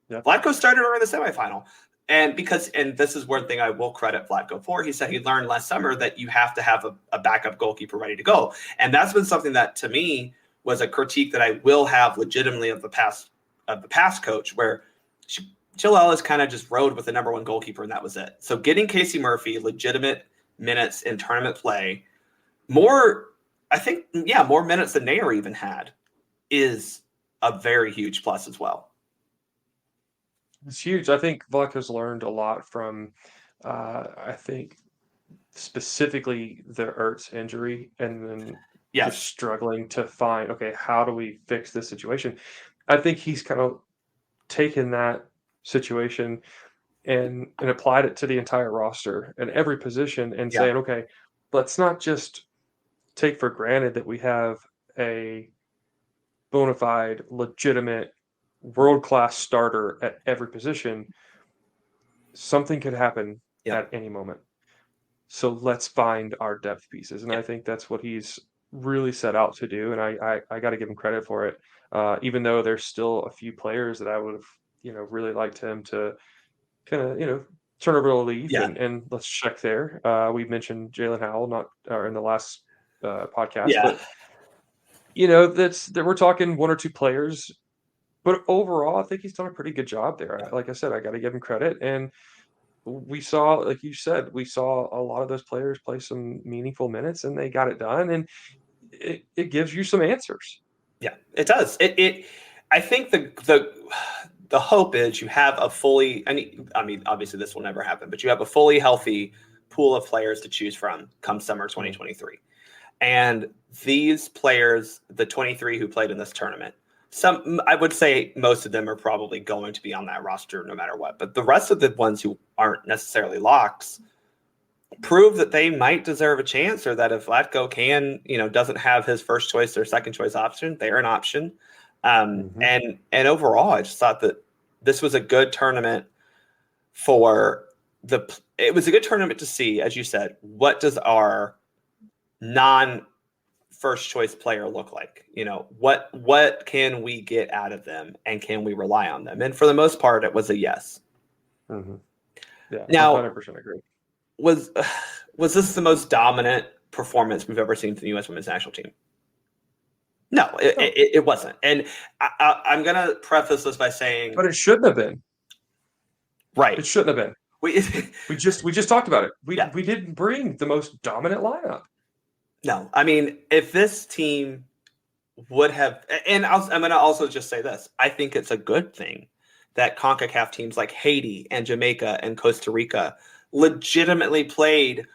S1: Vlatko started her in the semifinal. And this is one thing I will credit Vlatko for. He said he learned last summer that you have to have a backup goalkeeper ready to go. And that's been something that, to me, was a critique that I will have legitimately of the past coach, where Jill Ellis kind of just rode with the number one goalkeeper, and that was it. So getting Casey Murphy legitimate minutes in tournament play, more minutes than Nair even had, is a very huge plus as well.
S2: It's huge. I think Vlatko's learned a lot from, I think, specifically the Ertz injury, and then just struggling to find, okay, how do we fix this situation? I think he's kind of taken that situation and applied it to the entire roster and every position, and saying, okay, let's not just take for granted that we have a bona fide, legitimate, world-class starter at every position. Something could happen at any moment. So let's find our depth pieces. And I think that's what he's really set out to do, and I got to give him credit for it. Even though there's still a few players that I would have, really liked him to kind of, turn over a leaf
S1: Yeah.
S2: and let's check there. We mentioned Jalen Howell not in the last podcast,
S1: Yeah.
S2: but that we're talking one or two players. But overall, I think he's done a pretty good job there. Like I said, I got to give him credit. And we saw, like you said, we saw a lot of those players play some meaningful minutes, and they got it done. And it gives you some answers.
S1: Yeah, it does. I think the hope is you have a fully, I mean, obviously this will never happen, but you have a fully healthy pool of players to choose from come summer 2023. And these players, the 23 who played in this tournament, I would say most of them are probably going to be on that roster no matter what. But the rest of the ones who aren't necessarily locks prove that they might deserve a chance, or that if Vlatko doesn't have his first choice or second choice option, they're an option. And overall, I just thought that this was a good tournament it was a good tournament to see, as you said, what does our non-first choice player look like? What can we get out of them, and can we rely on them? And for the most part, it was a yes.
S2: Mm-hmm. Yeah,
S1: now
S2: 100% agree.
S1: Was this the most dominant performance we've ever seen from the U.S. women's national team? No, it wasn't. And I'm going to preface this by saying,
S2: but it shouldn't have been.
S1: Right.
S2: It shouldn't have been. We just talked about it. We didn't bring the most dominant lineup.
S1: No, I mean, if this team would have, and I'm going to also just say this, I think it's a good thing that CONCACAF teams like Haiti and Jamaica and Costa Rica legitimately played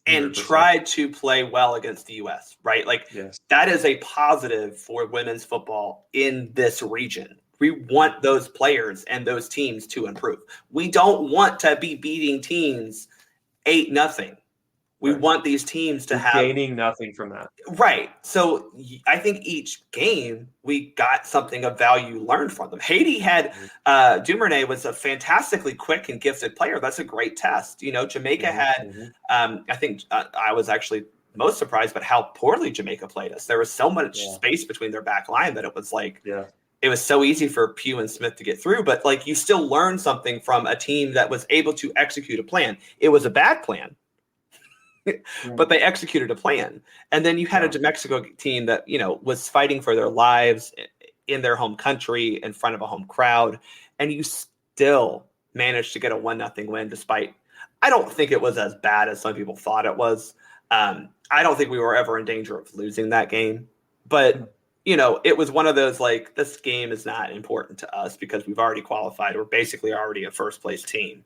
S1: and
S2: 100%.
S1: tried to play well against the U.S., right? That is a positive for women's football in this region. We want those players and those teams to improve. We don't want to be beating teams 8-0. We want these teams to have
S2: gaining nothing from that.
S1: Right. So I think each game we got something of value learned from them. Haiti had Duvernay was a fantastically quick and gifted player. That's a great test. Jamaica had I think I was actually most surprised by how poorly Jamaica played us. There was so much space between their back line that it was it was so easy for Pugh and Smith to get through. But you still learn something from a team that was able to execute a plan. It was a bad plan. But they executed a plan. And then you had a New Mexico team that, was fighting for their lives in their home country in front of a home crowd. And you still managed to get a 1-0 win despite, I don't think it was as bad as some people thought it was. I don't think we were ever in danger of losing that game. But, it was one of those, this game is not important to us because we've already qualified. We're basically already a first place team.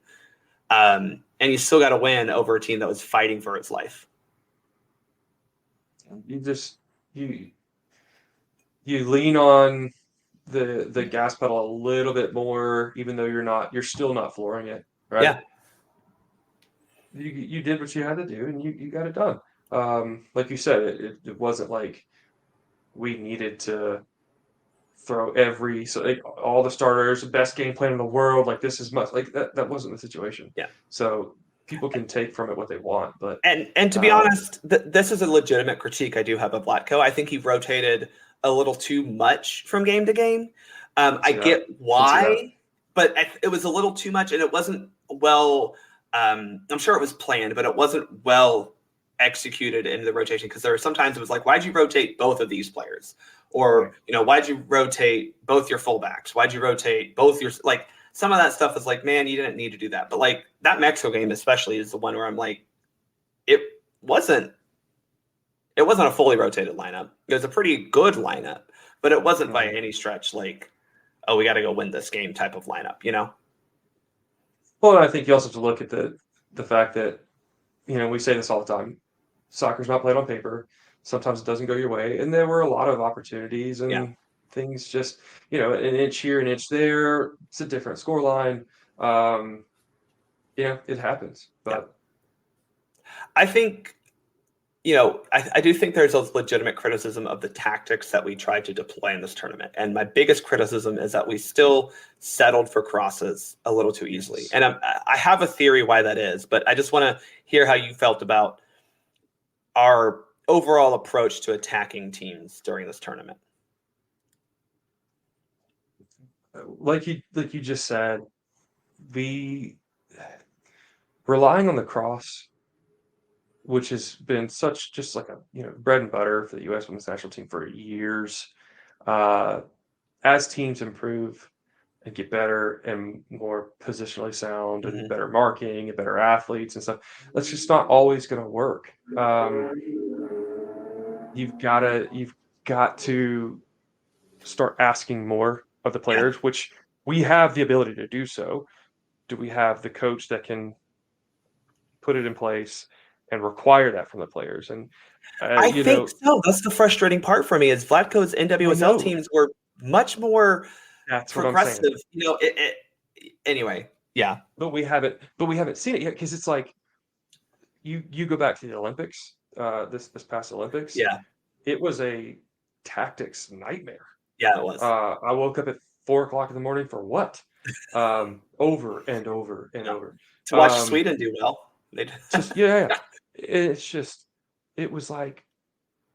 S1: And you still got to win over a team that was fighting for its life.
S2: You lean on the gas pedal a little bit more, even though you're still not flooring it, right?
S1: Yeah.
S2: You did what you had to do, and you got it done. Like you said, it wasn't like we needed to throw all the starters, best game plan in the world, this is much that wasn't the situation.
S1: Yeah.
S2: So people can take from it what they want, but
S1: and to be honest, this is a legitimate critique I do have of Vlatko. I think he rotated a little too much from game to game. I get why, but it was a little too much, and it wasn't well. I'm sure it was planned, but it wasn't well executed in the rotation, because there were sometimes it was why'd you rotate both of these players? Or, why'd you rotate both your fullbacks? Why'd you rotate both your some of that stuff is man, you didn't need to do that. But that Mexico game especially is the one where I'm it wasn't a fully rotated lineup. It was a pretty good lineup, but it wasn't by any stretch we got to go win this game type of lineup,
S2: Well, I think you also have to look at the fact that, we say this all the time. Soccer's not played on paper. Sometimes it doesn't go your way. And there were a lot of opportunities and things just, an inch here, an inch there. It's a different scoreline. It happens. But
S1: I think, I do think there's a legitimate criticism of the tactics that we tried to deploy in this tournament. And my biggest criticism is that we still settled for crosses a little too easily. And I have a theory why that is, but I just want to hear how you felt about our overall approach to attacking teams during this tournament?
S2: Like you just said, the relying on the cross, which has been such just like a bread and butter for the U.S. women's national team for years. As teams improve and get better and more positionally sound and better marking and better athletes and stuff, that's just not always going to work. You've got to start asking more of the players, which we have the ability to do so. Do we have the coach that can put it in place and require that from the players? And
S1: I think so. That's the frustrating part for me is Vlatko's NWSL teams were much more progressive. Anyway, yeah.
S2: But we haven't seen it yet because it's like you go back to the Olympics, this past Olympics.
S1: Yeah.
S2: It was a tactics nightmare.
S1: Yeah, it was.
S2: I woke up at 4:00 in the morning for what? Over and over and over.
S1: To watch Sweden do well.
S2: It's just, it was like,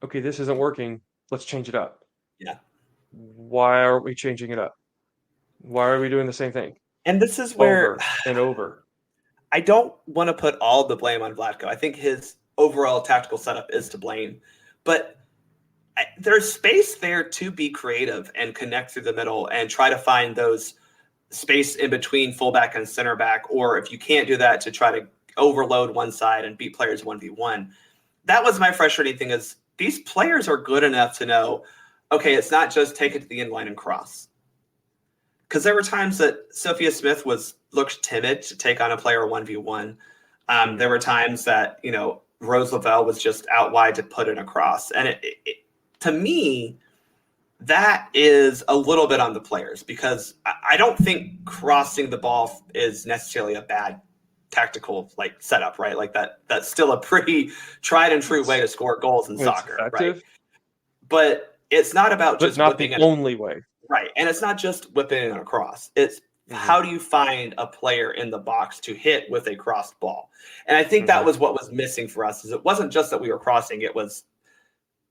S2: okay, this isn't working. Let's change it up.
S1: Yeah.
S2: Why are we changing it up? Why are we doing the same thing?
S1: And this is where
S2: over and over.
S1: I don't want to put all the blame on Vlatko. I think his overall tactical setup is to blame, but there's space there to be creative and connect through the middle and try to find those space in between fullback and center back, or if you can't do that, to try to overload one side and beat players 1v1. That was my frustrating thing, is these players are good enough to know, okay, it's not just take it to the end line and cross. Because there were times that Sophia Smith looked timid to take on a player 1v1. There were times that, Rose Lavelle was just out wide to put in a cross. And to me, that is a little bit on the players, because I don't think crossing the ball is necessarily a bad tactical setup, right? Like that's still a pretty tried and true way to score goals in soccer,
S2: effective,
S1: right? But it's not about just
S2: not the only way.
S1: Right. And it's not just whipping it across. It's how do you find a player in the box to hit with a crossed ball? And I think that was what was missing for us, is it wasn't just that we were crossing, it was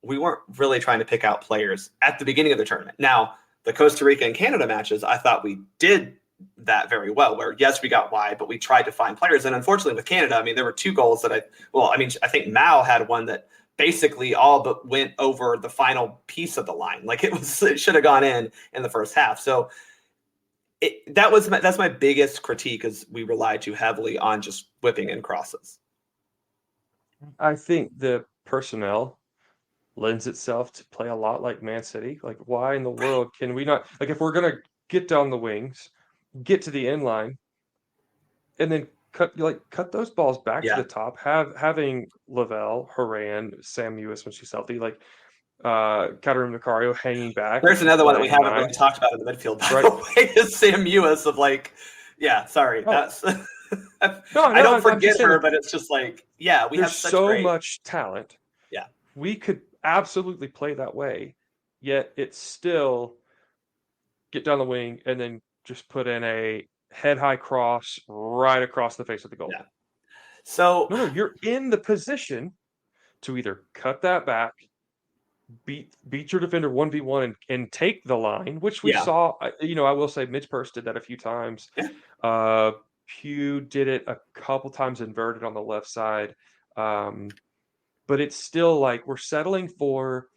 S1: we weren't really trying to pick out players at the beginning of the tournament. Now, the Costa Rica and Canada matches, I thought we did that very well, where yes, we got wide, but we tried to find players. And unfortunately with Canada, there were two goals that I think Mao had one that basically all but went over the final piece of the line. It should have gone in the first half. So that's my biggest critique, is we relied too heavily on just whipping in crosses.
S2: I think the personnel lends itself to play a lot like Man City. Like, why in the world can we not, if we're going to get down the wings, get to the end line, and then cut those balls back to the top, having Lavelle, Horan, Sam Mewis when she's healthy, Katarina Macario hanging back.
S1: There's another one that we haven't really talked about in the midfield, by the way, is Sam Mewis sorry. That's I don't forget her, but it's just we have
S2: so much talent.
S1: Yeah.
S2: We could absolutely play that way, yet it's still get down the wing and then just put in a head-high cross right across the face of the goal.
S1: Yeah. So
S2: no, you're in the position to either cut that back, beat your defender 1v1 and take the line, which we saw. I will say Midge Purse did that a few times.
S1: Yeah.
S2: Pugh did it a couple times inverted on the left side. But it's still we're settling for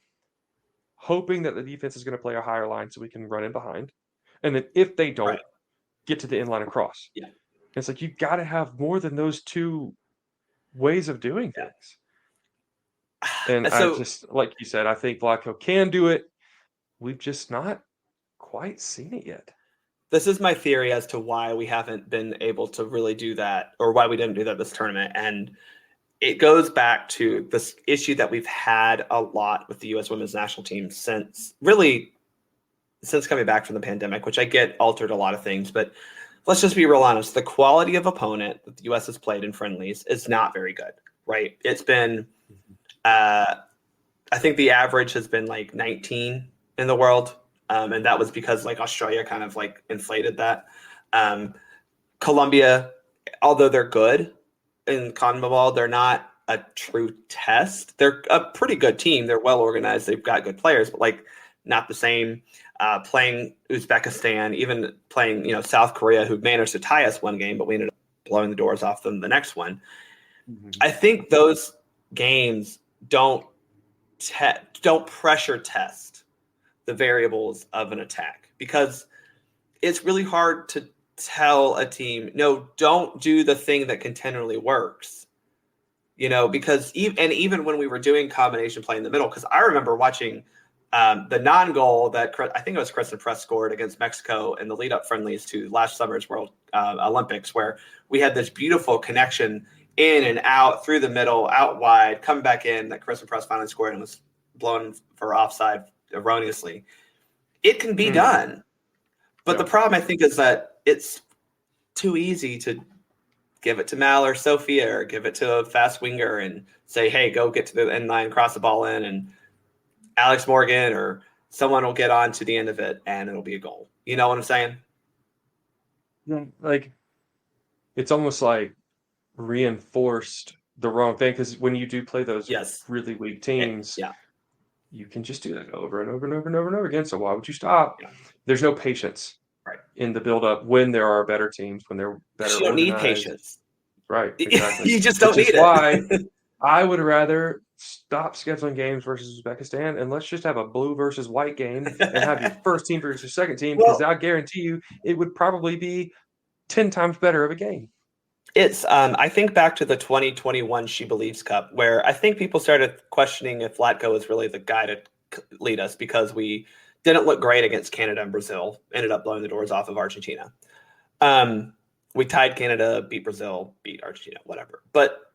S2: hoping that the defense is going to play a higher line so we can run in behind. And then if they don't, get to the inline and cross.
S1: Yeah.
S2: It's you got to have more than those two ways of doing things. And I just, like you said, I think Vlatko can do it. We've just not quite seen it yet.
S1: This is my theory as to why we haven't been able to really do that, or why we didn't do that this tournament. And it goes back to this issue that we've had a lot with the U.S. women's national team since coming back from the pandemic, which I get altered a lot of things. But let's just be real honest. The quality of opponent that the U.S. has played in friendlies is not very good, right? It's been, I think the average has been 19 in the world. And that was because Australia kind of inflated that. Colombia, although they're good in CONMEBOL, they're not a true test. They're a pretty good team. They're well organized. They've got good players, but like not the same. Playing Uzbekistan, even playing South Korea, who managed to tie us one game, but we ended up blowing the doors off them the next one.
S2: Mm-hmm.
S1: I think those games don't pressure test the variables of an attack, because it's really hard to tell a team, no, don't do the thing that continually works. Because even when we were doing combination play in the middle, because I remember watching the non-goal that I think it was Kristen Press scored against Mexico in the lead-up friendlies to last summer's World Olympics, where we had this beautiful connection in and out through the middle, out wide, coming back in, that Kristen Press finally scored and was blown for offside erroneously. It can be done. But the problem, I think, is that it's too easy to give it to Mal or Sophia or give it to a fast winger and say, hey, go get to the end line, cross the ball in, and Alex Morgan or someone will get on to the end of it and it'll be a goal. You know what I'm saying?
S2: Like, it's almost like reinforced the wrong thing, because when you do play those really weak teams, you can just do that over and over and over and over and over again. So why would you stop?
S1: Yeah.
S2: There's no patience in the build-up when there are better teams, when they're better
S1: you don't
S2: organized.
S1: need patience.
S2: Right, exactly.
S1: You just don't need it.
S2: Why I would rather stop scheduling games versus Uzbekistan and let's just have a blue versus white game and have your first team versus your second team, because I guarantee you it would probably be 10 times better of a game.
S1: It's I think back to the 2021 She Believes Cup, where I think people started questioning if Vlatko was really the guy to lead us, because we didn't look great against Canada and Brazil, ended up blowing the doors off of Argentina. We tied Canada, beat Brazil, beat Argentina, whatever. But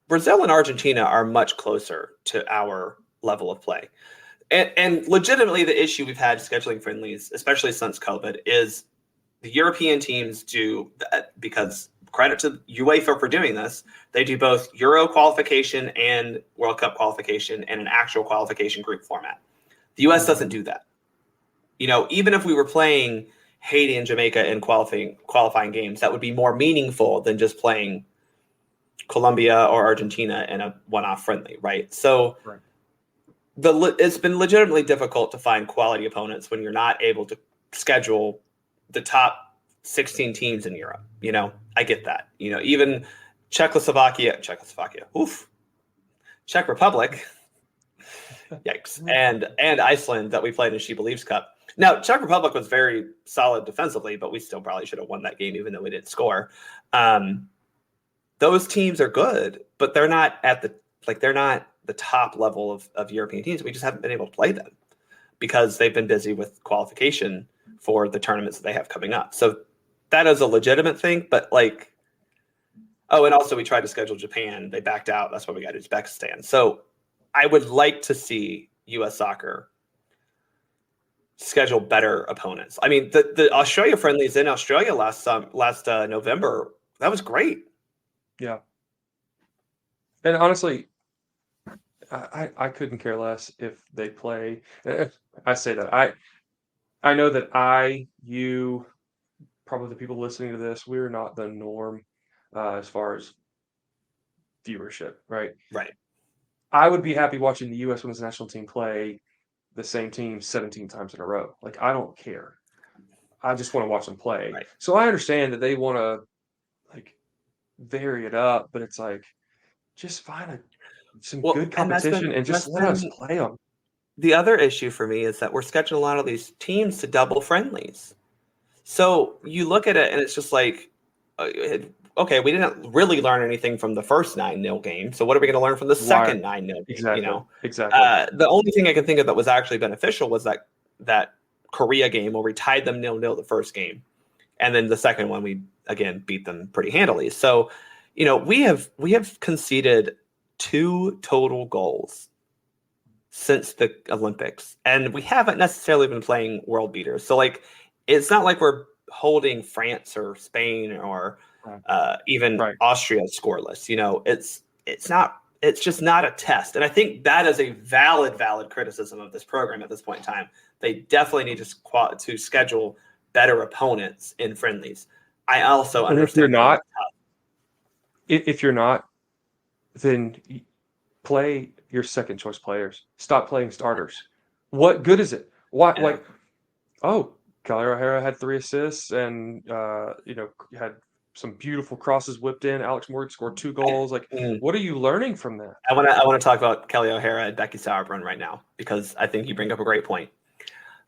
S1: Brazil and Argentina are much closer to our level of play. And legitimately, the issue we've had scheduling friendlies, especially since COVID, is the European teams do that, because credit to UEFA for doing this. They do both Euro qualification and World Cup qualification in an actual qualification group format. The US doesn't do that. Even if we were playing Haiti and Jamaica in qualifying games, that would be more meaningful than just playing Colombia or Argentina in a one-off friendly, right? So it's been legitimately difficult to find quality opponents when you're not able to schedule the top 16 teams in Europe. I get that. Even Czech Republic, yikes, and Iceland that we played in She Believes Cup. Now, Czech Republic was very solid defensively, but we still probably should have won that game, even though we didn't score. Those teams are good, but they're not they're not the top level of European teams. We just haven't been able to play them because they've been busy with qualification for the tournaments that they have coming up. So that is a legitimate thing, but and also we tried to schedule Japan. They backed out. That's why we got Uzbekistan. So I would like to see U.S. soccer schedule better opponents. I mean, the Australia friendlies in Australia last November, that was great.
S2: Yeah. And honestly, I couldn't care less if they play. I say that. I know that you, probably the people listening to this, we're not the norm as far as viewership, right?
S1: Right.
S2: I would be happy watching the U.S. women's national team play the same team 17 times in a row. I don't care. I just want to watch them play.
S1: Right.
S2: So I understand that they want to vary it up, but it's just find some good competition and just let us play them.
S1: The other issue for me is that we're scheduling a lot of these teams to double friendlies. So you look at it and it's just okay, we didn't really learn anything from the first 9-0 game. So what are we going to learn from the second 9-0 game?
S2: Exactly.
S1: The only thing I can think of that was actually beneficial was that Korea game where we tied them 0-0 the first game. And then the second one, we again beat them pretty handily. So, we have conceded 2 total goals since the Olympics, and we haven't necessarily been playing world beaters. So it's not like we're holding France or Spain or even Austria scoreless. It's just not a test. And I think that is a valid criticism of this program at this point in time. They definitely need to schedule better opponents in friendlies. I also understand
S2: if you're not then play your second choice players. Stop playing starters. What good is it? Why?
S1: Yeah.
S2: Like, oh, Kelly O'Hara had 3 assists and had some beautiful crosses whipped in. Alex Morgan scored 2 goals. Like, what are you learning from that?
S1: I want to talk about Kelly O'Hara and Becky Sauerbrunn right now because I think you bring up a great point.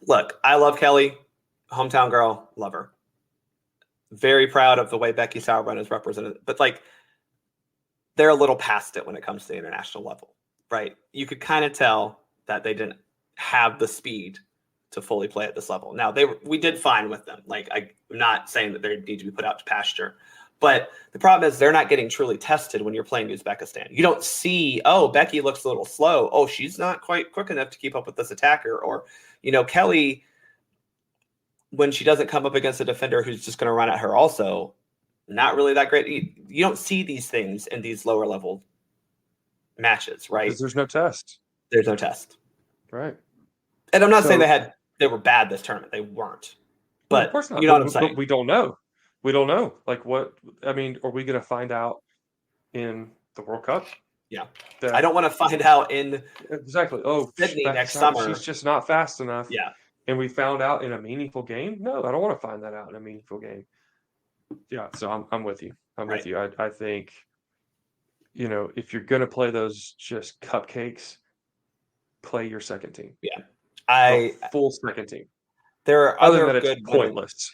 S1: Look, I love Kelly, hometown girl, love her. Very proud of the way Becky Sauerbrunn is represented, but like they're a little past it when it comes to the international level, right? You could kind of tell that they didn't have the speed to fully play at this level. Now we did fine with them. Like I'm not saying that they need to be put out to pasture, but the problem is they're not getting truly tested when you're playing Uzbekistan. You don't see, oh, Becky looks a little slow. Oh, she's not quite quick enough to keep up with this attacker. Or, Kelly, when she doesn't come up against a defender who's just going to run at her also, not really that great. You don't see these things in these lower level matches, right?
S2: Because there's no test.
S1: There's no test.
S2: Right.
S1: And I'm not saying they were bad this tournament. They weren't. But
S2: of course not.
S1: You know what I'm saying?
S2: But we don't know. We don't know. Like what? I mean, are we going to find out in the World Cup?
S1: Yeah. I don't want to find out in
S2: exactly. Oh,
S1: Sydney next summer.
S2: She's just not fast enough.
S1: Yeah.
S2: And we found out in a meaningful game. No, I don't want to find that out in a meaningful game. Yeah. So I'm with you. I'm with you. I think, if you're going to play those just cupcakes, play your second team.
S1: Yeah.
S2: Full second team.
S1: There are other good
S2: pointless.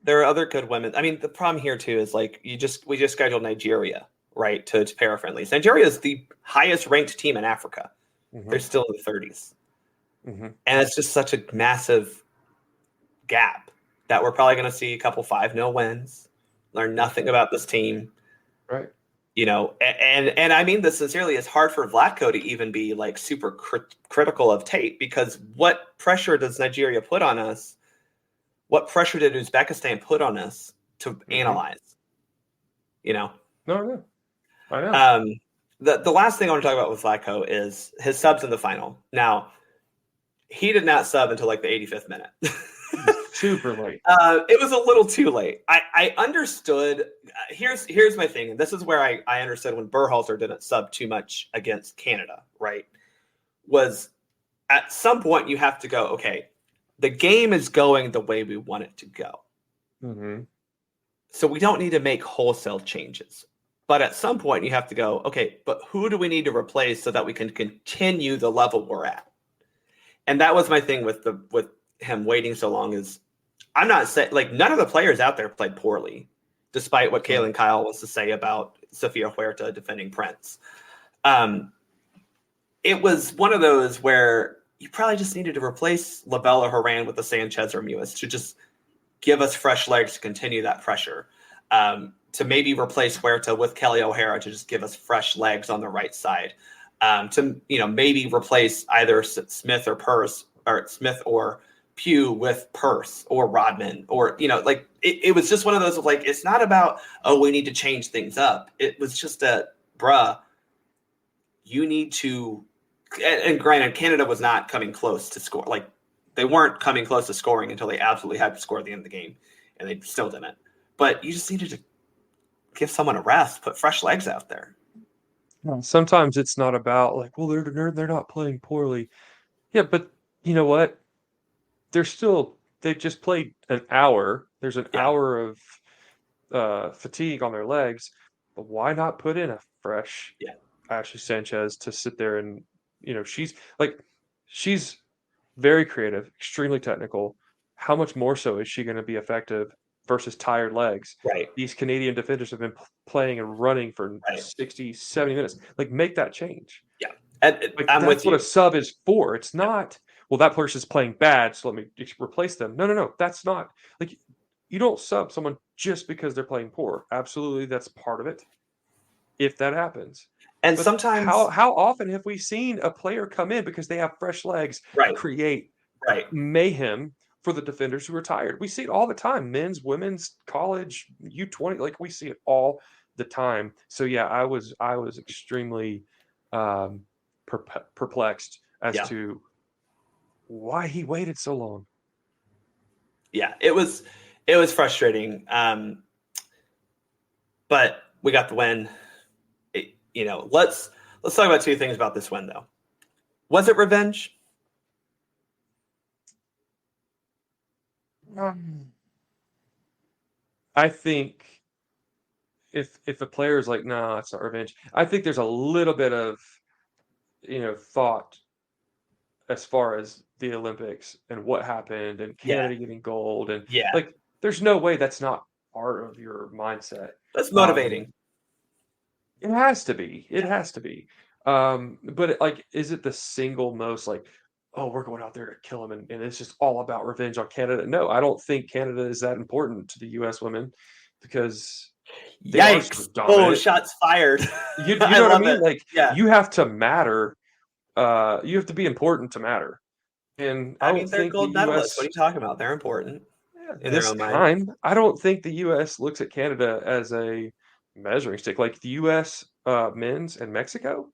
S1: There are other good women. I mean, the problem here too is like we just scheduled Nigeria, right, to para friendlies. Nigeria is the highest ranked team in Africa. Mm-hmm. They're still in the 30s. Mm-hmm. And it's just such a massive gap that we're probably going to see a couple 5-0 wins, learn nothing about this team.
S2: Right.
S1: And I mean this sincerely, it's hard for Vlatko to even be like super critical of Tate, because what pressure does Nigeria put on us? What pressure did Uzbekistan put on us to analyze? No,
S2: I know.
S1: The last thing I want to talk about with Vlatko is his subs in the final. Now, he did not sub until like the 85th minute.
S2: Super late.
S1: It was a little too late. I understood. Here's my thing, and this is where I understood when Berhalter didn't sub too much against Canada, right? Was at some point you have to go, okay, the game is going the way we want it to go.
S2: Mm-hmm.
S1: So we don't need to make wholesale changes. But at some point you have to go, okay, but who do we need to replace so that we can continue the level we're at? And that was my thing with him waiting so long. Is I'm not saying like none of the players out there played poorly, despite what Kaylin Kyle wants to say about Sofia Huerta defending Prince. It was one of those where you probably just needed to replace Labella Horan with a Sanchez or Mewis to just give us fresh legs to continue that pressure. To maybe replace Huerta with Kelly O'Hara to just give us fresh legs on the right side. To maybe replace either Smith or Pugh with Purse or Rodman, or it was just one of those of like, it's not about, oh, we need to change things up. It was just you need to, and granted, Canada was not coming close to score. Like they weren't coming close to scoring until they absolutely had to score at the end of the game, and they still didn't. But you just needed to give someone a rest, put fresh legs out there.
S2: Sometimes it's not about like, well, they're not playing poorly. Yeah, but you know what? They've just played an hour. There's an hour of fatigue on their legs. But why not put in a fresh Ashley Sanchez to sit there and she's very creative, extremely technical. How much more so is she going to be effective versus tired legs?
S1: Right.
S2: These Canadian defenders have been playing and running for 60, 70 minutes. Like, make that change.
S1: Yeah.
S2: That's what a sub is for. It's not, well, that person's playing bad, so let me replace them. No. That's not. Like, you don't sub someone just because they're playing poor. Absolutely, that's part of it. If that happens.
S1: And
S2: but
S1: sometimes
S2: how often have we seen a player come in because they have fresh legs, create mayhem for the defenders who are tired? We see it all the time. Men's, women's, college, U-20, like we see it all the time. So yeah, I was extremely perplexed as to why he waited so long.
S1: Yeah, it was frustrating. But we got the win. let's talk about two things about this win, though. Was it revenge?
S2: I think if a player is like, no, it's not revenge, I think there's a little bit of thought as far as the Olympics and what happened and
S1: Yeah.
S2: Canada getting gold and
S1: Yeah.
S2: like there's no way that's not part of your mindset.
S1: That's motivating.
S2: It has to be. It has to be. But is it the single most like, oh, we're going out there to kill them and it's just all about revenge on Canada? No, I don't think Canada is that important to the U.S. women because they are so
S1: Yikes. Oh,
S2: dominant.
S1: shots fired.
S2: You know what I mean?
S1: it.
S2: Like,
S1: Yeah.
S2: you have to matter. You have to be important to matter. And I don't
S1: they're
S2: think
S1: gold
S2: the
S1: medalists.
S2: U.S.
S1: What are you talking about? They're important.
S2: Yeah, this time, I don't think the U.S. looks at Canada as a measuring stick. Like the U.S. Men's and Mexico,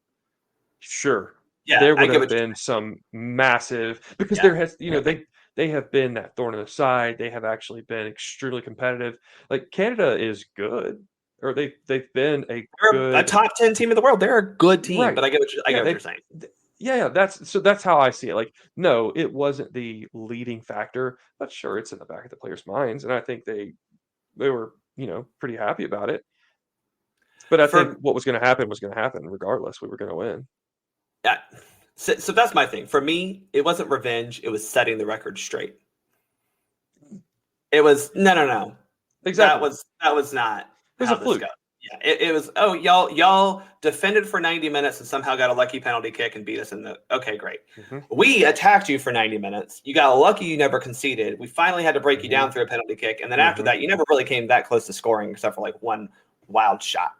S2: sure,
S1: Yeah,
S2: there would have been some massive because there has, they have been that thorn in the side. They have actually been extremely competitive. Like Canada is good, or they've been
S1: a top 10 team in the world. They're a good team,
S2: right.
S1: But I get what you're saying.
S2: Yeah, that's how I see it. Like, no, it wasn't the leading factor, but sure, it's in the back of the players' minds, and I think they were, pretty happy about it. But I think what was going to happen was going to happen regardless. We were going to win.
S1: Yeah. So that's my thing. For me, it wasn't revenge. It was setting the record straight. It was no.
S2: Exactly.
S1: That was not
S2: it was
S1: how
S2: a fluke.
S1: This goes. Yeah, it was. Oh, y'all defended for 90 minutes and somehow got a lucky penalty kick and beat us in the. Okay, great.
S2: Mm-hmm.
S1: We attacked you for 90 minutes. You got lucky. You never conceded. We finally had to break you down through a penalty kick, and then after that, you never really came that close to scoring except for like one wild shot.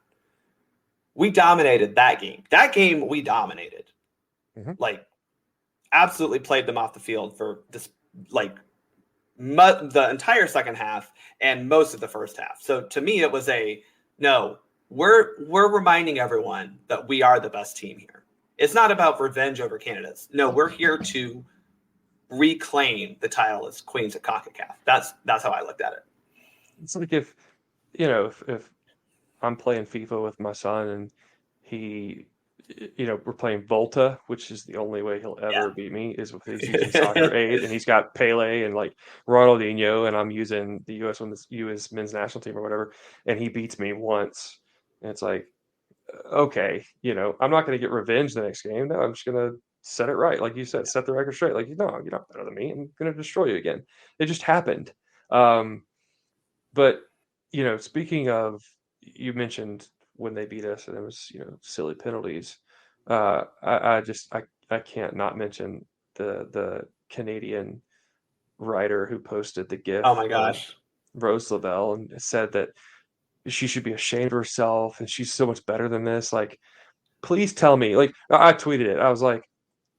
S1: We dominated that game. That game we dominated. Like, absolutely played them off the field for this, like, the entire second half and most of the first half. So to me, it was no. We're reminding everyone that we are the best team here. It's not about revenge over Canada's. No, we're here to reclaim the title as queens of Concacaf. That's how I looked at it.
S2: It's like if I'm playing FIFA with my son and he, we're playing Volta, which is the only way he'll ever beat me is if he's using Soccer 8 and he's got Pele and like Ronaldinho and I'm using the U.S. men's national team or whatever, and he beats me once. And it's like, okay, I'm not going to get revenge the next game. No, I'm just going to set it right. Like you said, set the record straight. Like, no, you're not better than me. I'm going to destroy you again. It just happened. But, speaking of, you mentioned when they beat us and it was, silly penalties. I can't not mention the Canadian writer who posted the GIF.
S1: Oh my gosh.
S2: Rose Lavelle and said that she should be ashamed of herself and she's so much better than this. Like, please tell me, like, I tweeted it. I was like,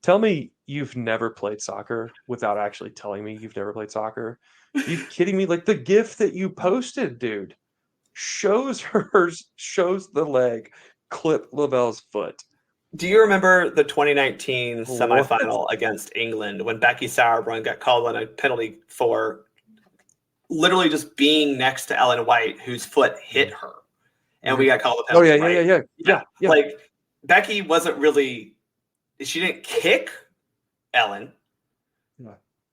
S2: tell me you've never played soccer without actually telling me you've never played soccer. Are you kidding me? Like the GIF that you posted, dude, shows the leg clip Lavelle's foot.
S1: Do you remember the 2019 semifinal against England when Becky Sauerbrunn got called on a penalty for literally just being next to Ellen White, whose foot hit her, and we got called a penalty?
S2: Yeah.
S1: Like Becky wasn't really, she didn't kick Ellen,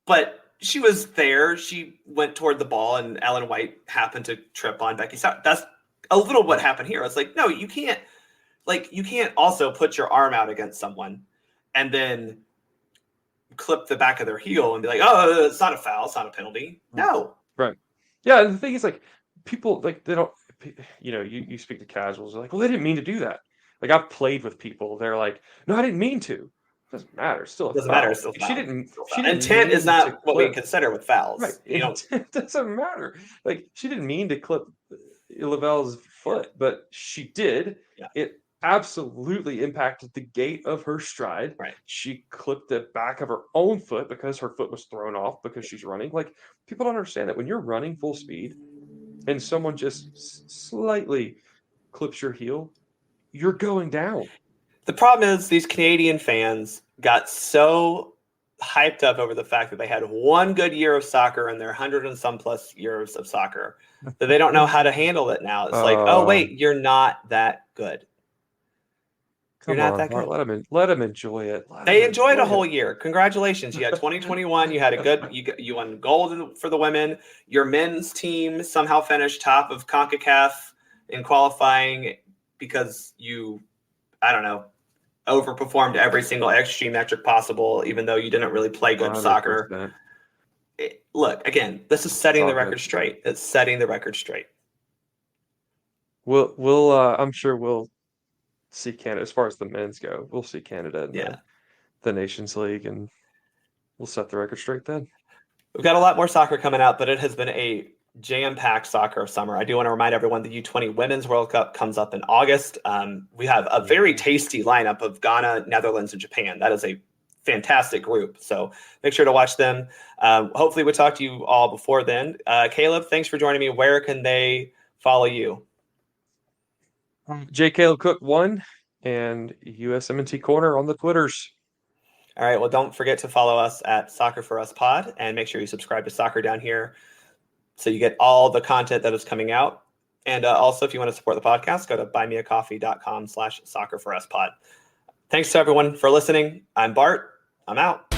S1: but she was there. She went toward the ball, and Ellen White happened to trip on Becky Sauerbrunn. That's a little what happened here. It's like, no, you can't. Like, you can't also put your arm out against someone and then clip the back of their heel and be like, oh, it's not a foul, it's not a penalty. No.
S2: Right. Yeah, and the thing is, like, people, like, they don't, you speak to casuals, they're like, well, they didn't mean to do that. Like, I've played with people, they're like, no, I didn't mean to. It doesn't matter. It's still a foul.
S1: Doesn't matter. It's still
S2: foul. She didn't
S1: intent is not what we consider with fouls.
S2: Right. It doesn't matter. Like, she didn't mean to clip Lavelle's foot, but she did.
S1: Yeah.
S2: It absolutely impacted the gait of her stride.
S1: Right.
S2: She clipped the back of her own foot because her foot was thrown off because she's running. Like, people don't understand that when you're running full speed and someone just slightly clips your heel, you're going down.
S1: The problem is these Canadian fans got so hyped up over the fact that they had one good year of soccer in their 100 and some plus years of soccer that they don't know how to handle it now. It's like, oh, wait, you're not that good. You're
S2: Come
S1: not
S2: on,
S1: that
S2: Bart.
S1: good.
S2: Let him enjoy it. Let him
S1: They enjoyed a
S2: enjoy
S1: whole
S2: it.
S1: year. Congratulations. You had 2021. You had a good, you won gold for the women. Your men's team somehow finished top of Concacaf in qualifying because I don't know, overperformed every single XG metric possible, even though you didn't really play good soccer.
S2: 100%.
S1: Look, again, this is setting the record straight. It's setting the record straight.
S2: I'm sure we'll see Canada as far as the men's go. We'll see Canada in
S1: Yeah.
S2: the Nations League, and we'll set the record straight then.
S1: We've got a lot more soccer coming out, but it has been a jam-packed soccer summer. I do want to remind everyone the U-20 Women's World Cup comes up in August. We have a very tasty lineup of Ghana, Netherlands, and Japan. That is a fantastic group. So make sure to watch them. Hopefully we'll talk to you all before then. Caleb, thanks for joining me. Where can they follow you?
S2: J. Caleb Cook 1 and USMNT Corner on the Twitters.
S1: All right. Well, don't forget to follow us at Soccer for Us Pod, and make sure you subscribe to Soccer Down Here so you get all the content that is coming out. And also, if you want to support the podcast, go to buymeacoffee.com/soccerforuspod. Thanks to everyone for listening. I'm Bart. I'm out.